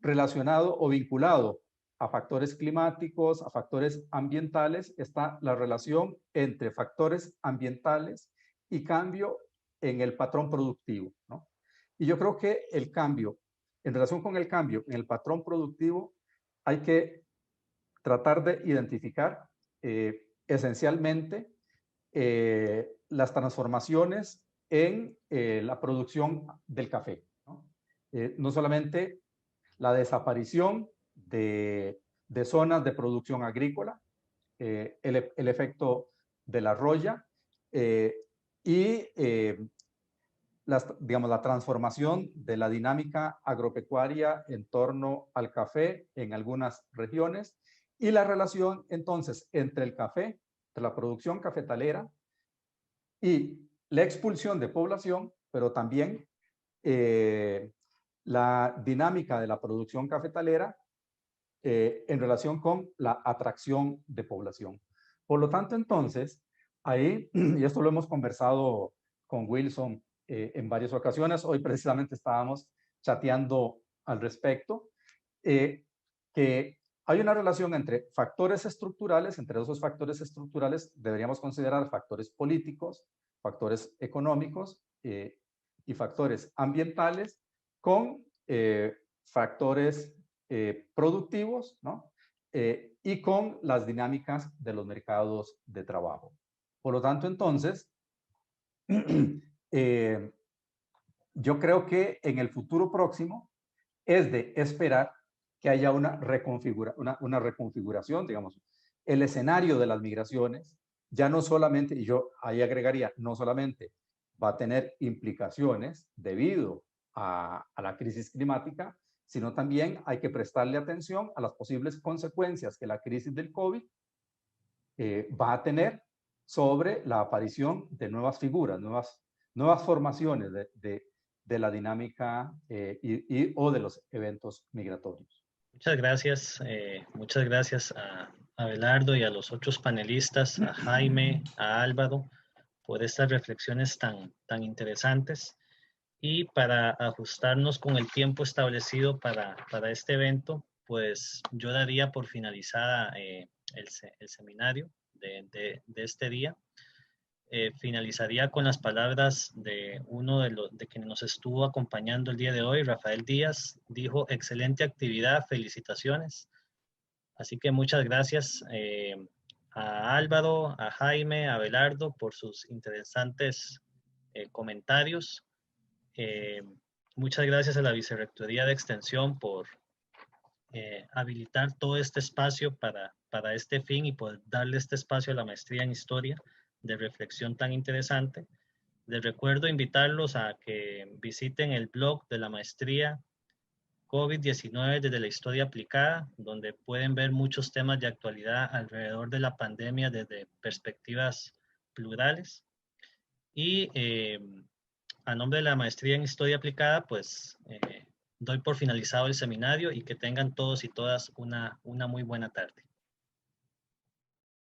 relacionado o vinculado a factores climáticos, a factores ambientales, está la relación entre factores ambientales y cambio en el patrón productivo, ¿no? Y yo creo que el cambio, en relación con el cambio en el patrón productivo, hay que tratar de identificar esencialmente las transformaciones en la producción del café, ¿no? No solamente la desaparición de zonas de producción agrícola, el efecto de la roya y digamos, la transformación de la dinámica agropecuaria en torno al café en algunas regiones y la relación entonces entre el café, entre la producción cafetalera y la expulsión de población, pero también la dinámica de la producción cafetalera en relación con la atracción de población. Por lo tanto, entonces, ahí, y esto lo hemos conversado con Wilson en varias ocasiones, hoy precisamente estábamos chateando al respecto, que hay una relación entre factores estructurales, entre esos factores estructurales deberíamos considerar factores políticos, factores económicos y factores ambientales con factores productivos, ¿no? Y con las dinámicas de los mercados de trabajo. Por lo tanto, entonces, yo creo que en el futuro próximo es de esperar que haya una reconfiguración, digamos, el escenario de las migraciones, ya no solamente, y yo ahí agregaría, no solamente va a tener implicaciones debido a la crisis climática, sino también hay que prestarle atención a las posibles consecuencias que la crisis del COVID va a tener sobre la aparición de nuevas figuras, nuevas formaciones de la dinámica o de los eventos migratorios. Muchas gracias a Abelardo y a los otros panelistas, a Jaime, a Álvaro, por estas reflexiones tan interesantes. Y para ajustarnos con el tiempo establecido para este evento, pues yo daría por finalizada el seminario de este día. Finalizaría con las palabras de uno de quienes nos estuvo acompañando el día de hoy, Rafael Díaz. Dijo: excelente actividad, felicitaciones. Así que muchas gracias a Álvaro, a Jaime, a Abelardo por sus interesantes comentarios. Muchas gracias a la Vicerrectoría de Extensión por habilitar todo este espacio para este fin y por darle este espacio a la maestría en historia de reflexión tan interesante. Les recuerdo invitarlos a que visiten el blog de la maestría COVID-19 desde la historia aplicada, donde pueden ver muchos temas de actualidad alrededor de la pandemia desde perspectivas plurales. Y a nombre de la maestría en historia aplicada, pues doy por finalizado el seminario y que tengan todos y todas una muy buena tarde.